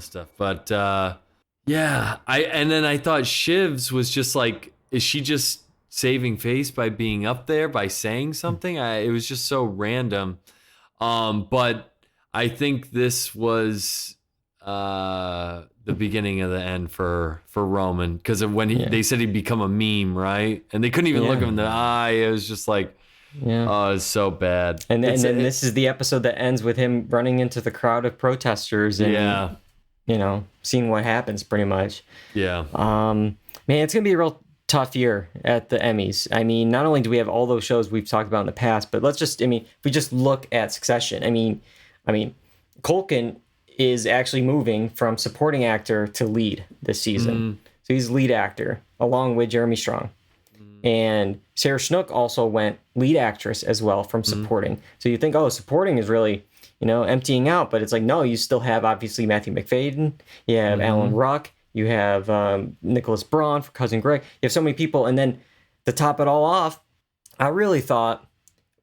stuff. But and then I thought Shiv's was just like, is she just saving face by being up there, by saying something? It was just so random. But I think this was the beginning of the end for Roman, because when they said he'd become a meme, right? And they couldn't even look him in the eye. It was just like, oh, it's so bad. And then this is the episode that ends with him running into the crowd of protesters and seeing what happens, pretty much. Yeah. Man, it's gonna be a real tough year at the Emmys. I mean, not only do we have all those shows we've talked about in the past, but if we just look at Succession, I mean, Culkin is actually moving from supporting actor to lead this season. So he's lead actor along with Jeremy Strong. And Sarah Snook also went lead actress as well from supporting. So you think, supporting is really, emptying out, but it's like, no, you still have obviously Matthew McFadden, you have Alan Ruck, you have Nicholas Braun for Cousin Greg. You have so many people. And then to top it all off, I really thought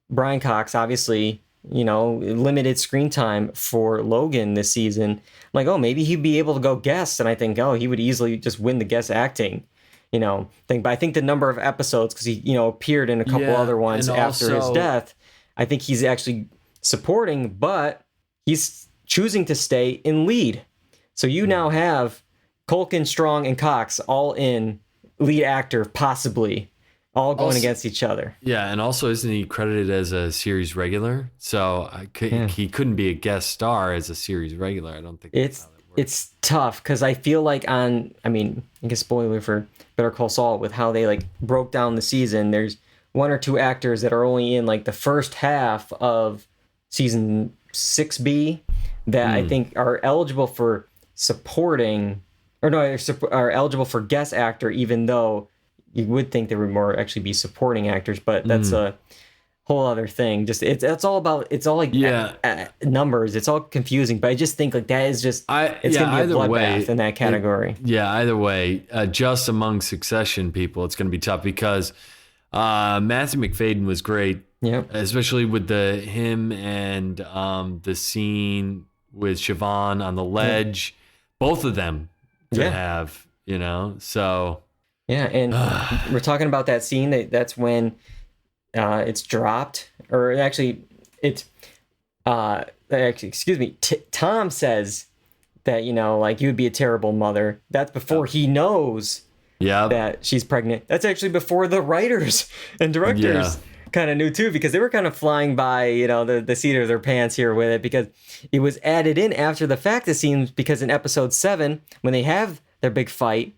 Brian Cox, obviously, limited screen time for Logan this season. I'm like, maybe he'd be able to go guest. And I think, he would easily just win the guest acting, thing. But I think the number of episodes, because he, appeared in a couple other ones after his death, I think he's actually supporting, but he's choosing to stay in lead. So you now have Culkin, Strong, and Cox all in lead actor, possibly, all going against each other. Yeah, and also isn't he credited as a series regular? So he couldn't be a guest star as a series regular. I don't think it's tough, because I feel like I guess spoiler for Better Call Saul, with how they broke down the season, there's one or two actors that are only in the first half of season 6B that I think are eligible for supporting, are eligible for guest actor, even though you would think there would more actually be supporting actors, but that's a whole other thing. Just it's all numbers. It's all confusing, but I just think that is just it's gonna be a bloodbath in that category. Either way, just among Succession people, it's gonna be tough, because Matthew McFadden was great. Yeah, especially with him and the scene with Siobhan on the ledge. Both of them to have, so. Yeah, and we're talking about that scene. That's when it's dropped, or actually, it's excuse me. Tom says that you would be a terrible mother. That's before he knows that she's pregnant. That's actually before the writers and directors kind of knew too, because they were kind of flying by the seat of their pants here with it, because it was added in after the fact, it seems, because in episode 7, when they have their big fight,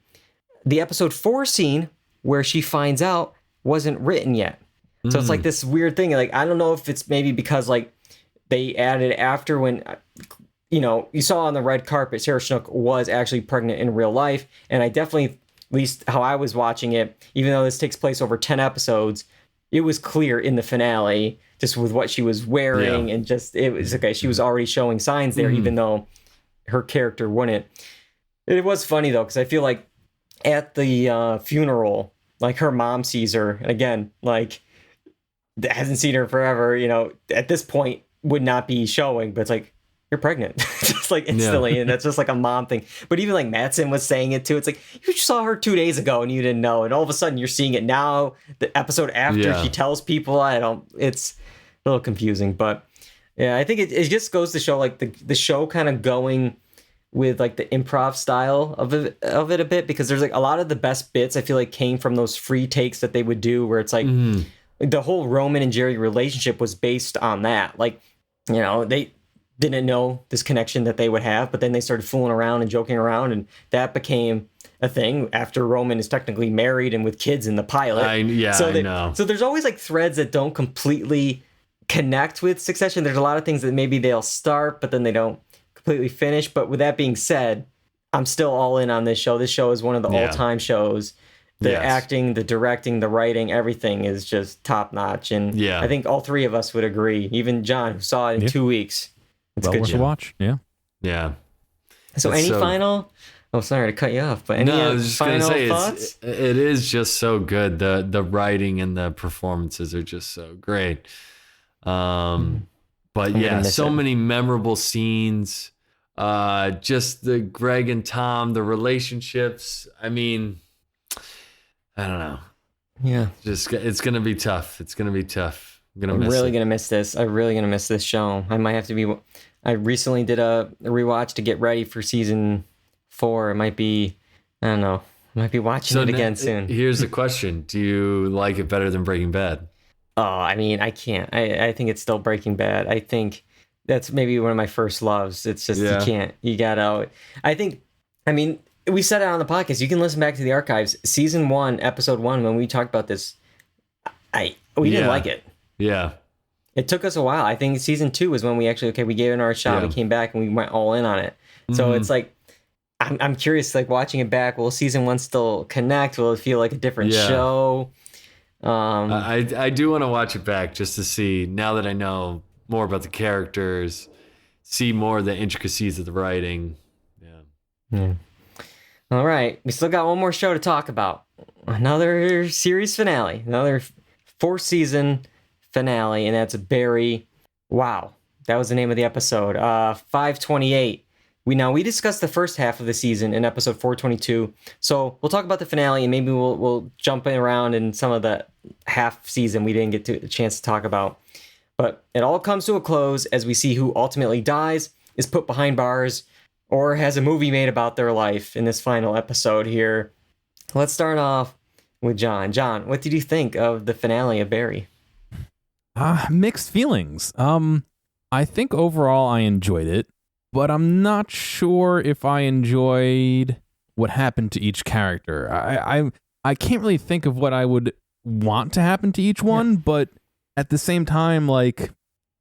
the episode 4 scene where she finds out wasn't written yet. So it's this weird thing. I don't know if it's maybe because they added after, when you saw on the red carpet, Sarah Snook was actually pregnant in real life. And I definitely, at least how I was watching it, even though this takes place over 10 episodes, it was clear in the finale, just with what she was wearing, and just, it was okay. She was already showing signs there, even though her character wouldn't. It was funny though, because I feel like at the funeral, her mom sees her, and again, hasn't seen her forever, at this point would not be showing, but it's you're pregnant, just instantly. And that's just a mom thing. But even Mattson was saying it too. It's you saw her 2 days ago and you didn't know, and all of a sudden you're seeing it now, the episode after she tells people. It's a little confusing, but yeah, I think it just goes to show the show kind of going with the improv style of it a bit, because there's a lot of the best bits I feel came from those free takes that they would do, where it's the whole Roman and Jerry relationship was based on that. They didn't know this connection that they would have, but then they started fooling around and joking around, and that became a thing after Roman is technically married and with kids in the pilot. I know. So there's always threads that don't completely connect with Succession. There's a lot of things that maybe they'll start, but then they don't completely finish. But with that being said, I'm still all in on this show. This show is one of the all-time shows. The acting, the directing, the writing, everything is just top notch. And I think all three of us would agree. Even John, who saw it in 2 weeks. It's well good worth a watch. Yeah. So any final Oh, sorry to cut you off, but any No, I was just gonna final say thoughts? it is just so good. The writing and the performances are just so great. But gonna yeah, miss so it. many memorable scenes. Just the Greg and Tom, the relationships. I mean, I don't know. Yeah. Just it's gonna be tough. It's gonna be tough. I'm gonna I'm miss really it. gonna miss this. I'm really gonna miss this show. I might have to be. I recently did a rewatch to get ready for season 4. It might be. I don't know. I might be watching it again soon. Here's the question: do you like it better than Breaking Bad? Oh, I mean, I can't. I think it's still Breaking Bad. I think that's maybe one of my first loves. It's just Yeah. you can't. You gotta. I think. I mean, we said it on the podcast. You can listen back to the archives. Season 1, episode 1, when we talked about this. We didn't Yeah. like it. Yeah. It took us a while. I think season 2 was when we actually we gave it our shot. Yeah. We came back and we went all in on it. So it's like I'm curious, like watching it back. Will season 1 still connect? Will it feel like a different Yeah. show? I do want to watch it back just to see, now that I know more about the characters, see more of the intricacies of the writing. Yeah. All right, we still got one more show to talk about. Another series finale, another 4th season finale, and that's Barry. Wow, that was the name of the episode. 528. We discussed the first half of the season in episode 422. So we'll talk about the finale, and maybe we'll jump around in some of the half season we didn't get a chance to talk about. But it all comes to a close as we see who ultimately dies, is put behind bars, or has a movie made about their life in this final episode here. Let's start off with John. John, what did you think of the finale of Barry? Mixed feelings. I think overall I enjoyed it, but I'm not sure if I enjoyed what happened to each character. I can't really think of what I would want to happen to each one, but at the same time, like,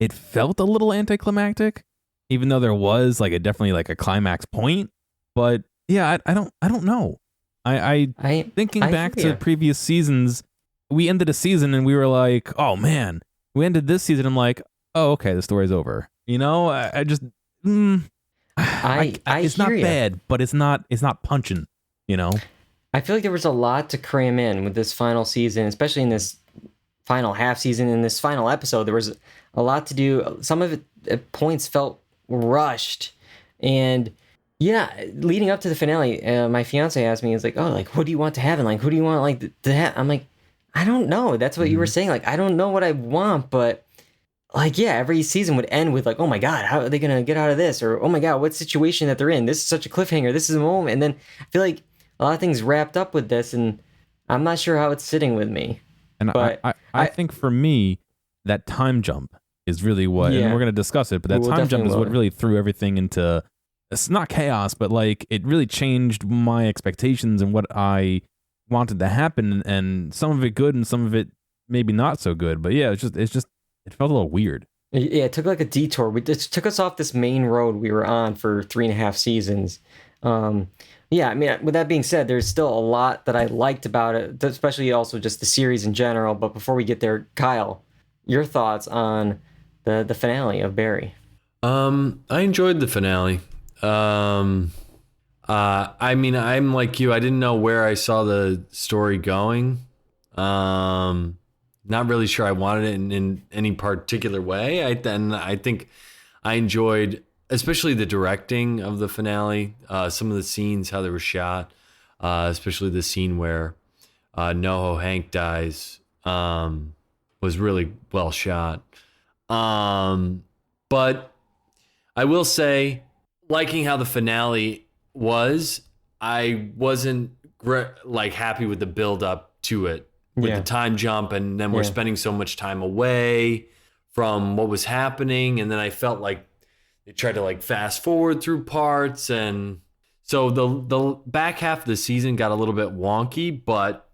it felt a little anticlimactic, even though there was definitely a climax point. But yeah, I don't know. Thinking back hear to ya. previous seasons, we ended a season and we were like, oh man, we ended this season. I'm like, oh, okay, the story's over. You know, I just, it's not hear ya. bad, but it's not punching, you know? I feel like there was a lot to cram in with this final season, especially in this final half season. In this final episode, there was a lot to do. Some of it at points felt rushed, and yeah, leading up to the finale, my fiance asked me, "Is like, oh, like, what do you want to happen? Like, who do you want to have?" I'm like, I don't know. That's what you were saying. Like, I don't know what I want, but like, yeah, every season would end with like, oh my god, how are they gonna get out of this? Or oh my god, what situation that they're in? This is such a cliffhanger. This is a moment, and then I feel like a lot of things wrapped up with this, and I'm not sure how it's sitting with me. And But I think for me, that time jump is really what, Yeah. and we're going to discuss it, but that We'll time jump definitely is what will. really threw everything into, it's not chaos, but like it really changed my expectations and what I wanted to happen, and some of it good and some of it maybe not so good. But yeah, it felt a little weird. Yeah, it took like a detour. It took us off this main road we were on for 3.5 seasons. Yeah, I mean, with that being said, there's still a lot that I liked about it, especially also just the series in general. But before we get there, Kyle, your thoughts on the finale of Barry? I enjoyed the finale. I mean, I'm like you. I didn't know where I saw the story going. Not really sure I wanted it in any particular way. I think I enjoyed, especially the directing of the finale. Some of the scenes, how they were shot, especially the scene where NoHo Hank dies, was really well shot. But I will say, liking how the finale was, I wasn't happy with the build up to it, with Yeah. the time jump, and then we're Yeah. spending so much time away from what was happening, and then I felt like they tried to fast forward through parts, and so the back half of the season got a little bit wonky. But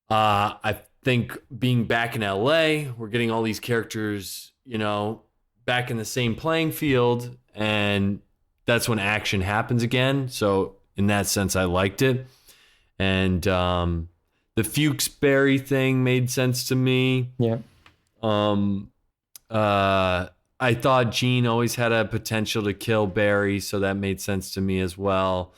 I think being back in LA, we're getting all these characters, back in the same playing field, and that's when action happens again. So in that sense, I liked it. And the Fuchs-Berry thing made sense to me. Yeah. I thought Gene always had a potential to kill Barry, so that made sense to me as well.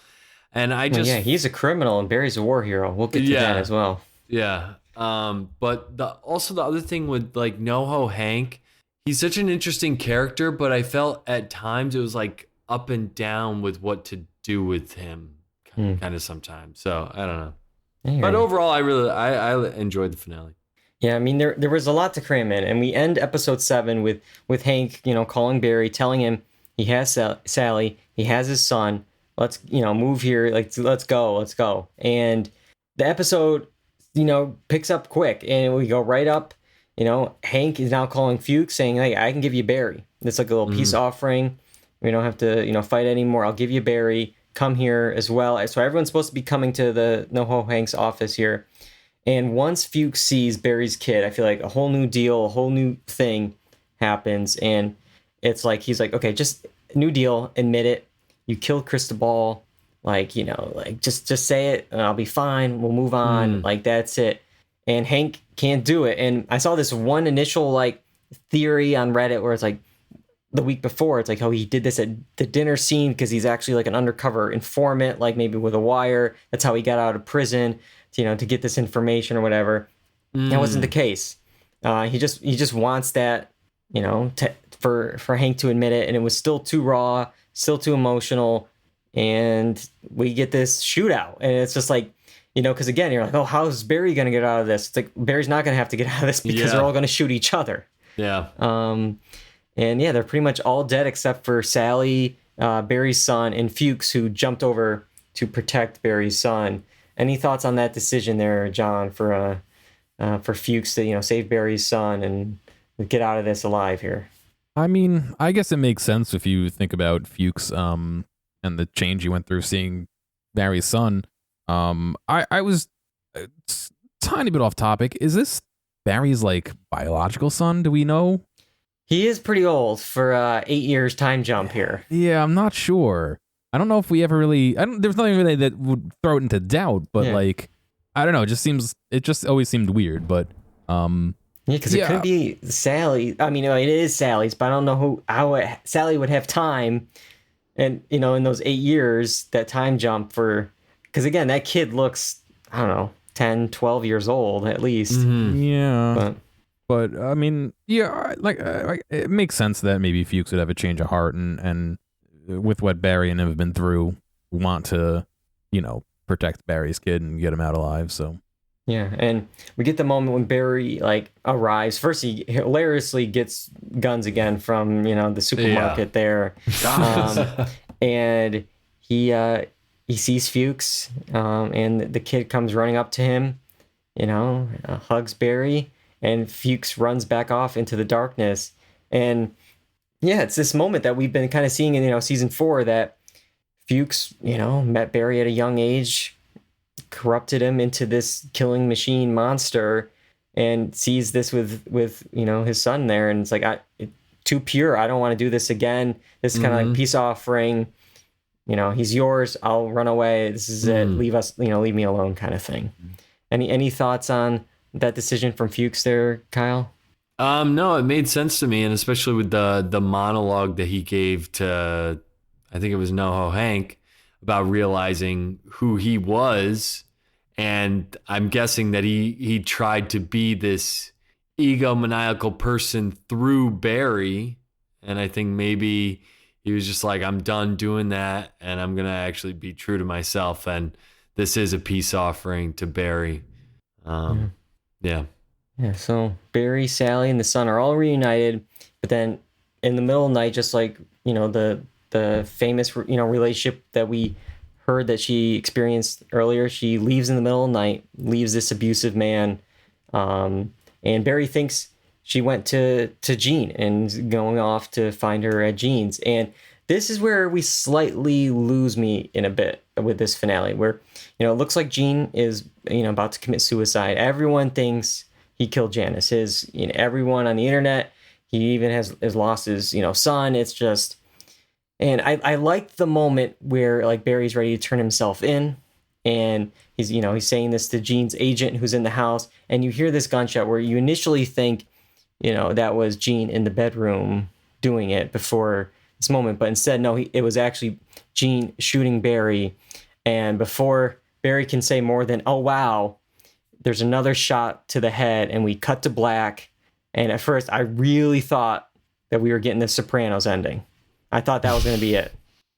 And I Well, just yeah, he's a criminal and Barry's a war hero. We'll get to that as well. Yeah. But the other thing with like NoHo Hank, he's such an interesting character, but I felt at times it was like up and down with what to do with him, kind of sometimes. So I don't know. But overall, I enjoyed the finale. Yeah, I mean there was a lot to cram in, and we end episode 7 with Hank, calling Barry, telling him he has Sally, he has his son. Let's move here, like let's go. And the episode picks up quick, and we go right up. Hank is now calling Fuchs, saying, "Hey, I can give you Barry. It's like a little peace offering. We don't have to fight anymore. I'll give you Barry. Come here as well." So everyone's supposed to be coming to the NoHo Hank's office here. And once Fuchs sees Barry's kid, I feel like a whole new deal, a whole new thing happens. And it's like, he's like, okay, just new deal, admit it. You killed Cristobal. Just say it and I'll be fine. We'll move on. Like, that's it. And Hank can't do it. And I saw this one initial theory on Reddit where it's like, the week before, it's like, oh, he did this at the dinner scene because he's actually like an undercover informant, like maybe with a wire. That's how he got out of prison, to get this information or whatever. That wasn't the case. He just wants that, for Hank to admit it, and it was still too raw, still too emotional, and we get this shootout, and it's just like, because again, you're like, oh, how's Barry gonna get out of this? It's like Barry's not gonna have to get out of this because they're all gonna shoot each other. Yeah. And yeah, they're pretty much all dead except for Sally, Barry's son, and Fuchs, who jumped over to protect Barry's son. Any thoughts on that decision there, John, for Fuchs to save Barry's son and get out of this alive here? I mean, I guess it makes sense if you think about Fuchs and the change he went through seeing Barry's son. I was a tiny bit off topic. Is this Barry's biological son? Do we know? He is pretty old for 8 years time jump here. Yeah, I'm not sure. I don't know if we ever really. There's nothing really that would throw it into doubt, but I don't know. It just always seemed weird. But because it could be Sally. I mean, it is Sally's, but I don't know how Sally would have time, and in those 8 years, that time jump because again, that kid looks, I don't know, 10, 12 years old at least. Yeah. But I mean, yeah, it makes sense that maybe Fuchs would have a change of heart, and with what Barry and him have been through, want to, protect Barry's kid and get him out alive. So yeah, and we get the moment when Barry arrives. First, he hilariously gets guns again from the supermarket there, and he sees Fuchs, and the kid comes running up to him, hugs Barry. And Fuchs runs back off into the darkness. And yeah, it's this moment that we've been kind of seeing in, season 4, that Fuchs, met Barry at a young age, corrupted him into this killing machine monster, and sees this with his son there. And it's like, too pure. I don't want to do this again. This is kind of like peace offering. He's yours. I'll run away. This is it. Leave me alone kind of thing. Any thoughts on that decision from Fuchs there, Kyle? No, it made sense to me, and especially with the monologue that he gave to, I think it was NoHo Hank, about realizing who he was, and I'm guessing that he tried to be this egomaniacal person through Barry, and I think maybe he was just like, I'm done doing that, and I'm gonna actually be true to myself, and this is a peace offering to Barry. Yeah. So Barry, Sally, and the son are all reunited, but then in the middle of the night, just like the famous relationship that we heard that she experienced earlier, she leaves in the middle of the night, leaves this abusive man, and Barry thinks she went to Jean and is going off to find her at Jean's. And this is where we slightly lose me in a bit with this finale, where it looks like Jean is about to commit suicide. Everyone thinks he killed Janice. Everyone on the internet, he even has lost his son. It's just, and I like the moment where Barry's ready to turn himself in, and he's saying this to Jean's agent who's in the house, and you hear this gunshot where you initially think that was Jean in the bedroom doing it before this moment, but instead, no, it was actually Jean shooting Barry. And before Barry can say more than, oh, wow, there's another shot to the head, and we cut to black. And at first, I really thought that we were getting the Sopranos ending. I thought that was going to be it.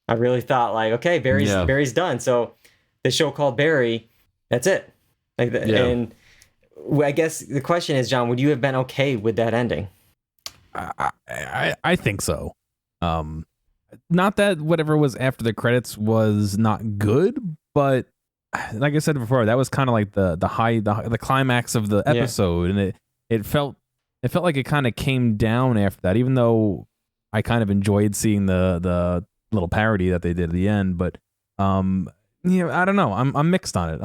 I really thought, like, okay, Barry's done. So the show called Barry, that's it. And I guess the question is, John, would you have been okay with that ending? I think so. Not that whatever was after the credits was not good, but like I said before, that was kind of like the climax of the episode, and it felt like it kind of came down after that. Even though I kind of enjoyed seeing the little parody that they did at the end, but I don't know. I'm mixed on it.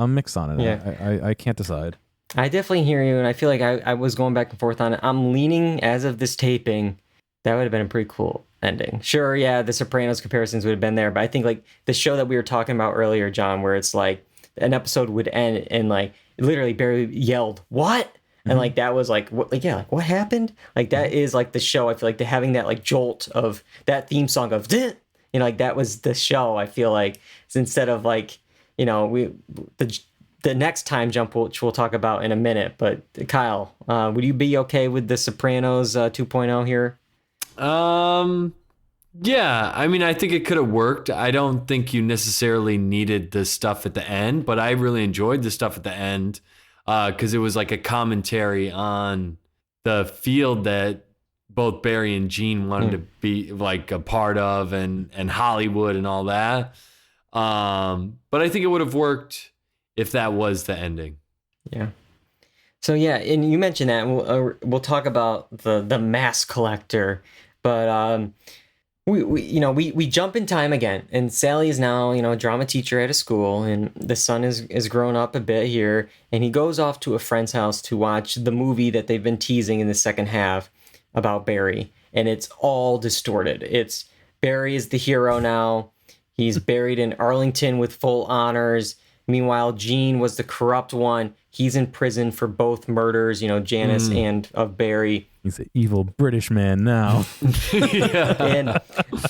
Yeah. I can't decide. I definitely hear you, and I feel like I was going back and forth on it. I'm leaning, as of this taping, that would have been a pretty cool ending. Sure, yeah, the Sopranos comparisons would have been there, but I think like the show that we were talking about earlier, John, where it's like an episode would end and like literally Barry yelled, "What?" And like that was like what, like yeah, like what happened? Like that is like the show. I feel like having that like jolt of that theme song of like that was the show. I feel like instead of like the next time jump, which we'll talk about in a minute. But Kyle, would you be okay with the Sopranos 2.0 here? Yeah, I mean, I think it could have worked. I don't think you necessarily needed the stuff at the end, but I really enjoyed the stuff at the end because it was like a commentary on the field that both Barry and Gene wanted to be like a part of, and Hollywood and all that. But I think it would have worked if that was the ending. Yeah. So yeah, and you mentioned that, and we'll talk about the mask collector, but we jump in time again, and Sally is now a drama teacher at a school, and the son is grown up a bit here, and he goes off to a friend's house to watch the movie that they've been teasing in the second half about Barry, and it's all distorted. It's Barry is the hero now. He's buried in Arlington with full honors. Meanwhile, Gene was the corrupt one. He's in prison for both murders, Janice and of Barry. He's an evil British man now. And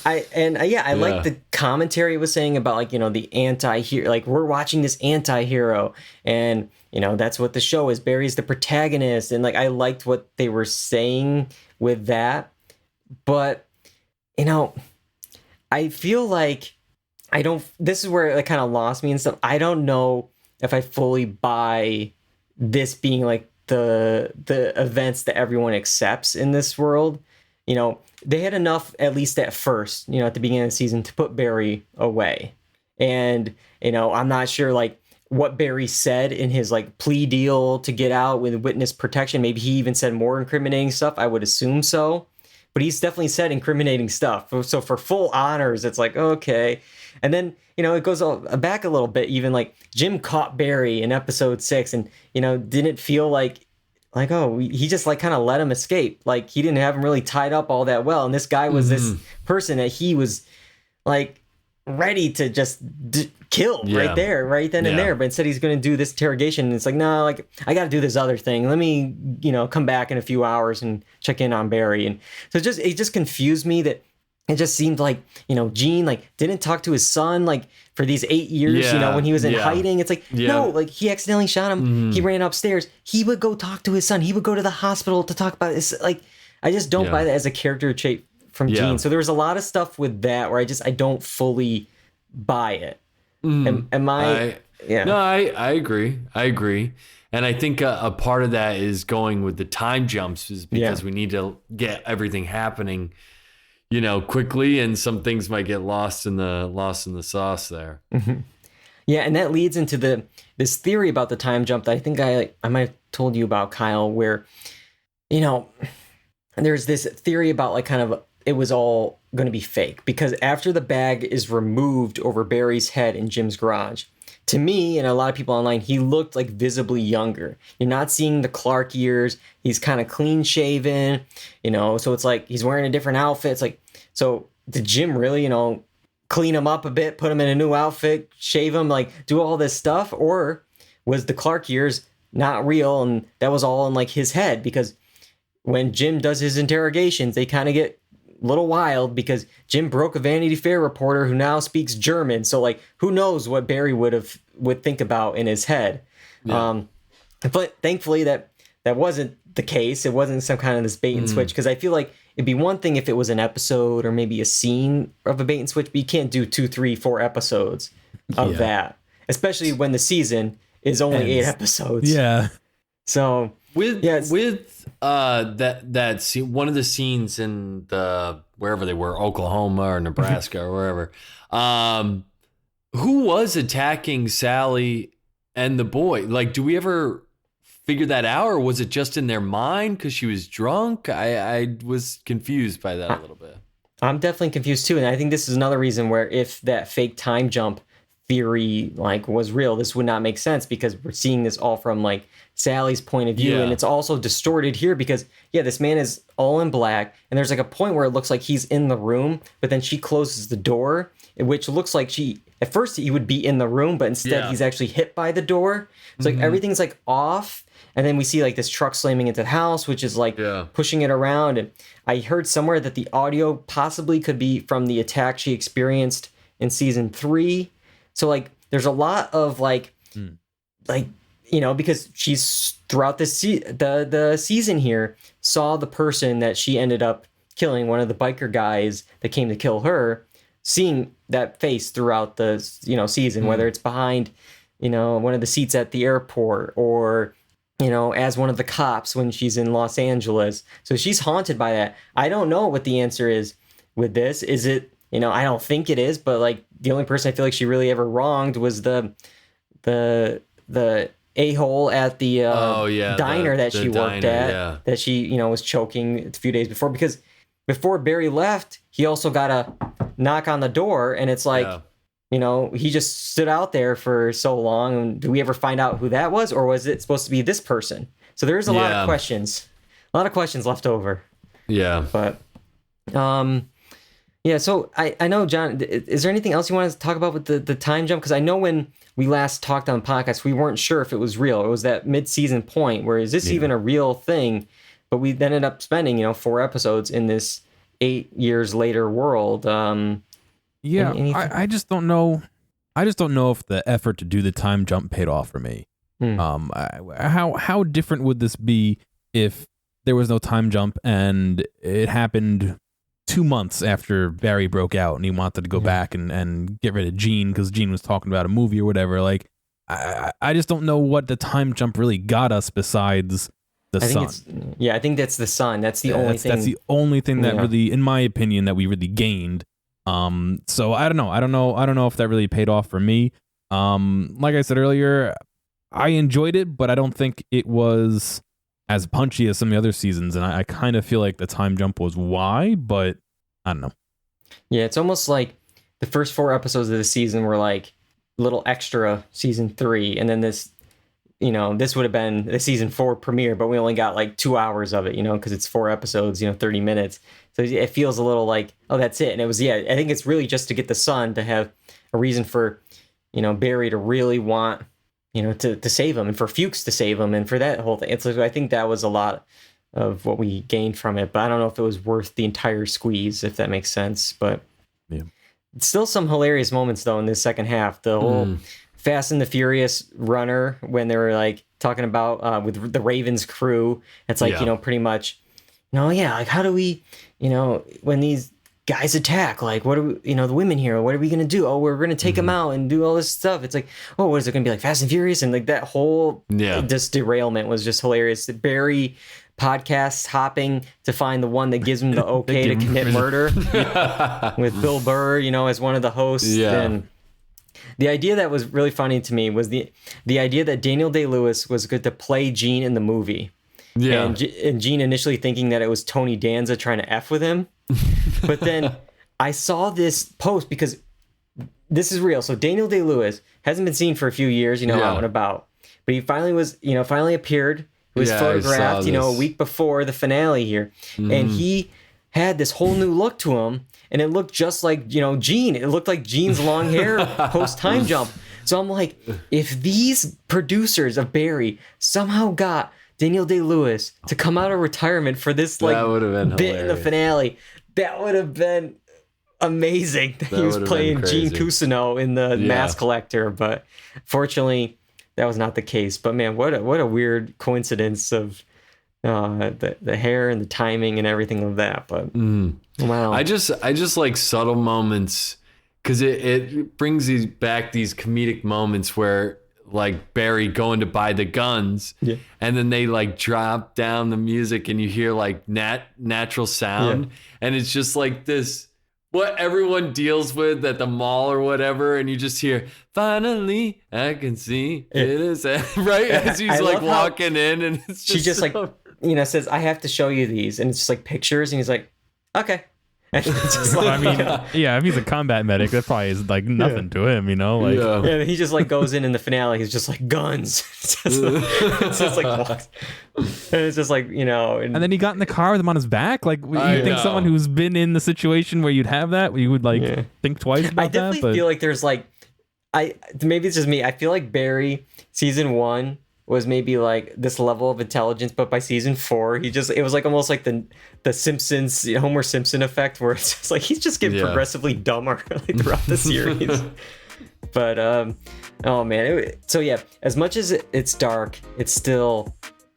I like the commentary it was saying about like, the anti-hero, like we're watching this anti-hero, and that's what the show is. Barry's the protagonist, and like I liked what they were saying with that. But I feel like this is where it kind of lost me and stuff. I don't know if I fully buy this being like the events that everyone accepts in this world. They had enough, at least at first, at the beginning of the season, to put Barry away. And, I'm not sure like what Barry said in his like plea deal to get out with witness protection. Maybe he even said more incriminating stuff. I would assume so. But he's definitely said incriminating stuff. So for full honors, it's like, okay. And then, it goes back a little bit, even like Jim caught Barry in episode 6 and, didn't feel like, oh, he just like kind of let him escape. Like he didn't have him really tied up all that well. And this guy was this person that he was like ready to just kill right there, right then and there. But instead he's going to do this interrogation. And it's like, no, like I got to do this other thing. Let me, come back in a few hours and check in on Barry. And so it just confused me that it just seemed like, Gene like didn't talk to his son like for these 8 years, when he was in hiding. It's like, no, like he accidentally shot him. He ran upstairs. He would go talk to his son. He would go to the hospital to talk about this. Like, I just don't buy that as a character trait from Gene. So there was a lot of stuff with that where I don't fully buy it. Am I? No, I agree. And I think a part of that is going with the time jumps is because we need to get everything happening, quickly, and some things might get lost in the sauce there. Yeah, and that leads into this theory about the time jump that I think I might have told you about, Kyle, where there's this theory about like kind of it was all going to be fake, because after the bag is removed over Barry's head in Jim's garage, to me and a lot of people online, he looked like visibly younger. You're not seeing the Clark years. He's kind of clean shaven, so it's like he's wearing a different outfit. It's like, so did Jim really, clean him up a bit, put him in a new outfit, shave him, like do all this stuff? Or was the Clark years not real and that was all in like his head? Because when Jim does his interrogations, they kind of get little wild because Jim broke a Vanity Fair reporter who now speaks German. So like, who knows what Barry would think about in his head. Yeah. But thankfully that wasn't the case. It wasn't some kind of this bait and switch, because I feel like it'd be one thing if it was an episode or maybe a scene of a bait and switch, but you can't do 2, 3, 4 episodes of that, especially when the season is only 8 episodes. Yeah. So with that scene, one of the scenes in the wherever they were, Oklahoma or Nebraska or wherever, who was attacking Sally and the boy? Like, do we ever figure that out, or was it just in their mind because she was drunk? I was confused by that a little bit. I'm definitely confused too, and I think this is another reason where if that fake time jump theory like was real, this would not make sense, because we're seeing this all from like Sally's point of view, and it's also distorted here because this man is all in black, and there's like a point where it looks like he's in the room, but then she closes the door, which looks like at first he would be in the room, but instead he's actually hit by the door. It's like everything's like off. And then we see like this truck slamming into the house, which is like pushing it around. And I heard somewhere that the audio possibly could be from the attack she experienced in season 3. So like, there's a lot of like, because she's throughout the season here saw the person that she ended up killing, one of the biker guys that came to kill her, seeing that face throughout the season, whether it's behind one of the seats at the airport or as one of the cops when she's in Los Angeles. So she's haunted by that. I don't know what the answer is with this. Is it, I don't think it is, but like the only person I feel like she really ever wronged was the a-hole at the diner that she worked at, that she, was choking a few days before, because before Barry left, he also got a knock on the door, and it's like, he just stood out there for so long. And do we ever find out who that was, or was it supposed to be this person? So there's a lot of questions left over. Yeah. But, so I know, John, is there anything else you want to talk about with the time jump? Because I know when we last talked on the podcast, we weren't sure if it was real. It was that mid-season point where, is this even a real thing? But we ended up spending, 4 episodes in this 8 years later world. I just don't know. I just don't know if the effort to do the time jump paid off for me. How different would this be if there was no time jump and it happened 2 months after Barry broke out and he wanted to go back and get rid of Gene because Gene was talking about a movie or whatever? Like, I just don't know what the time jump really got us besides the sun. I think that's the sun. That's the only thing. That's the only thing that really, in my opinion, that we really gained. So I don't know if that really paid off for me. Like I said earlier, I enjoyed it, but I don't think it was as punchy as some of the other seasons. And I kind of feel like the time jump was why, but I don't know. Yeah. It's almost like the first 4 episodes of the season were like a little extra season 3. And then this would have been the season 4 premiere, but we only got like 2 hours of it, because it's 4 episodes, 30 minutes. So it feels a little like, oh, that's it. And it was, I think it's really just to get the sun to have a reason for, Barry to really want, to save him, and for Fuchs to save him, and for that whole thing. It's like, I think that was a lot of what we gained from it, but I don't know if it was worth the entire squeeze, if that makes sense. But still some hilarious moments though in this second half. The whole Fast and the Furious runner, when they were like talking about with the Ravens crew, it's like, pretty much, like how do we, when these guys attack, like what are we, the women here, what are we going to do? Oh, we're going to take them out and do all this stuff. It's like, oh, what is it going to be like, Fast and Furious? And like that whole just derailment was just hilarious. Barry podcast hopping to find the one that gives him the okay to commit murder with Bill Burr, as one of the hosts. And the idea that was really funny to me was the idea that Daniel Day-Lewis was good to play Gene in the movie. Yeah. And Gene initially thinking that it was Tony Danza trying to F with him. But then I saw this post, because this is real. So Daniel Day-Lewis hasn't been seen for a few years, out and about. But he finally appeared. He was photographed, a week before the finale here. And he had this whole new look to him. And it looked just like, Gene. It looked like Gene's long hair post time jump. So I'm like, if these producers of Barry somehow got Daniel Day-Lewis to come out of retirement for this like bit in the finale, That would have been amazing. That he was would have playing been Gene crazy. Cousineau in the Yeah. Mask Collector, but fortunately, that was not the case. But man, what a weird coincidence of the hair and the timing and everything of that. But wow, I just like subtle moments because it brings back these comedic moments where like Barry going to buy the guns, Yeah. and then they like drop down the music and you hear like natural sound, and it's just like this what everyone deals with at the mall or whatever, and you just hear finally I can see it is right as he's I like love how walking in, and it's just she just like so- says, I have to show you these, and it's just like pictures, and he's like, okay. And it's just Well, I like, mean, yeah, if he's a combat medic, that probably is like nothing to him, you know? Like, yeah. and he just like goes in the finale. He's just like guns. It's just like walks. And it's just like and then he got in the car with him on his back. Like, you I think know. someone who's been in the situation where you'd have that, you would like Yeah. think twice about I definitely that? But feel like there's like maybe it's just me. I feel like Barry season 1 was maybe like this level of intelligence, but by season 4, it was like almost like the Simpsons, Homer Simpson effect, where it's just like he's just getting Yeah. progressively dumber like, throughout the series. But oh man, so yeah, as much as it's dark, it still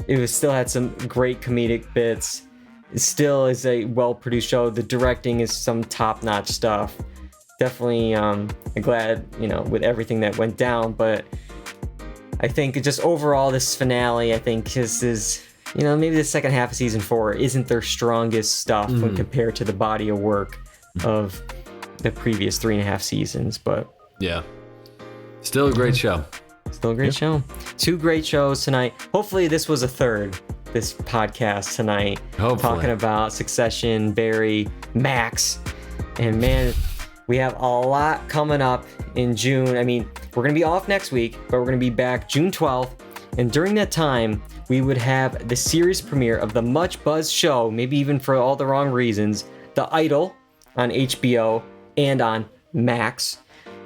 had some great comedic bits. It still is a well-produced show. The directing is some top-notch stuff. Definitely, I'm glad, with everything that went down, but I think just overall this finale, I think this is, maybe the second half of season 4 isn't their strongest stuff when compared to the body of work of the previous 3.5 seasons, but Yeah. Still a great show. still a great show. 2 great shows tonight. Hopefully this was a third, this podcast tonight. Hopefully. Talking about Succession, Barry, Max, and man, we have a lot coming up in June. I mean, we're going to be off next week, but we're going to be back June 12th. And during that time, we would have the series premiere of the much buzzed show, maybe even for all the wrong reasons, The Idol on HBO and on Max.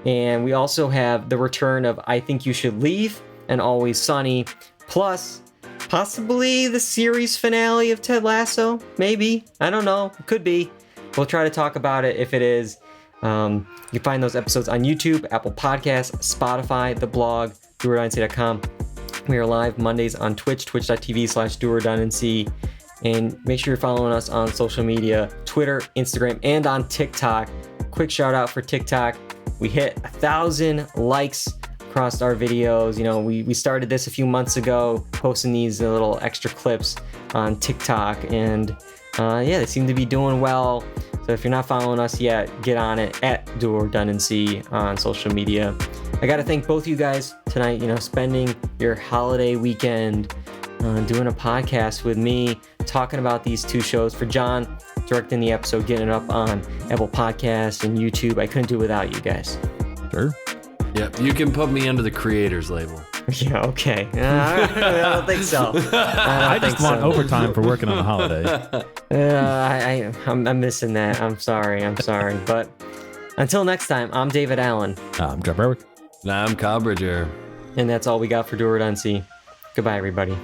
And we also have the return of I Think You Should Leave and Always Sunny, plus possibly the series finale of Ted Lasso. Maybe. I don't know. Could be. We'll try to talk about it if it is. You can find those episodes on YouTube, Apple Podcasts, Spotify, the blog, doordonancy.com. We are live Mondays on Twitch, twitch.tv/doordonancy. And make sure you're following us on social media, Twitter, Instagram, and on TikTok. Quick shout out for TikTok. We hit 1,000 likes across our videos. We started this a few months ago, posting these little extra clips on TikTok. And they seem to be doing well. So if you're not following us yet, get on it at doordonancy on social media. I got to thank both you guys tonight, spending your holiday weekend doing a podcast with me, talking about these 2 shows. For John, directing the episode, getting it up on Apple Podcasts and YouTube. I couldn't do it without you guys. sure. Yep. You can put me under the creators label. Yeah, okay. I don't think so. I just want overtime for working on a holiday. I'm missing that. I'm sorry. But until next time, I'm David Allen. I'm Jeff Berwick. Nah, I'm Cobridger. And that's all we got for Do or Don't See. Goodbye, everybody.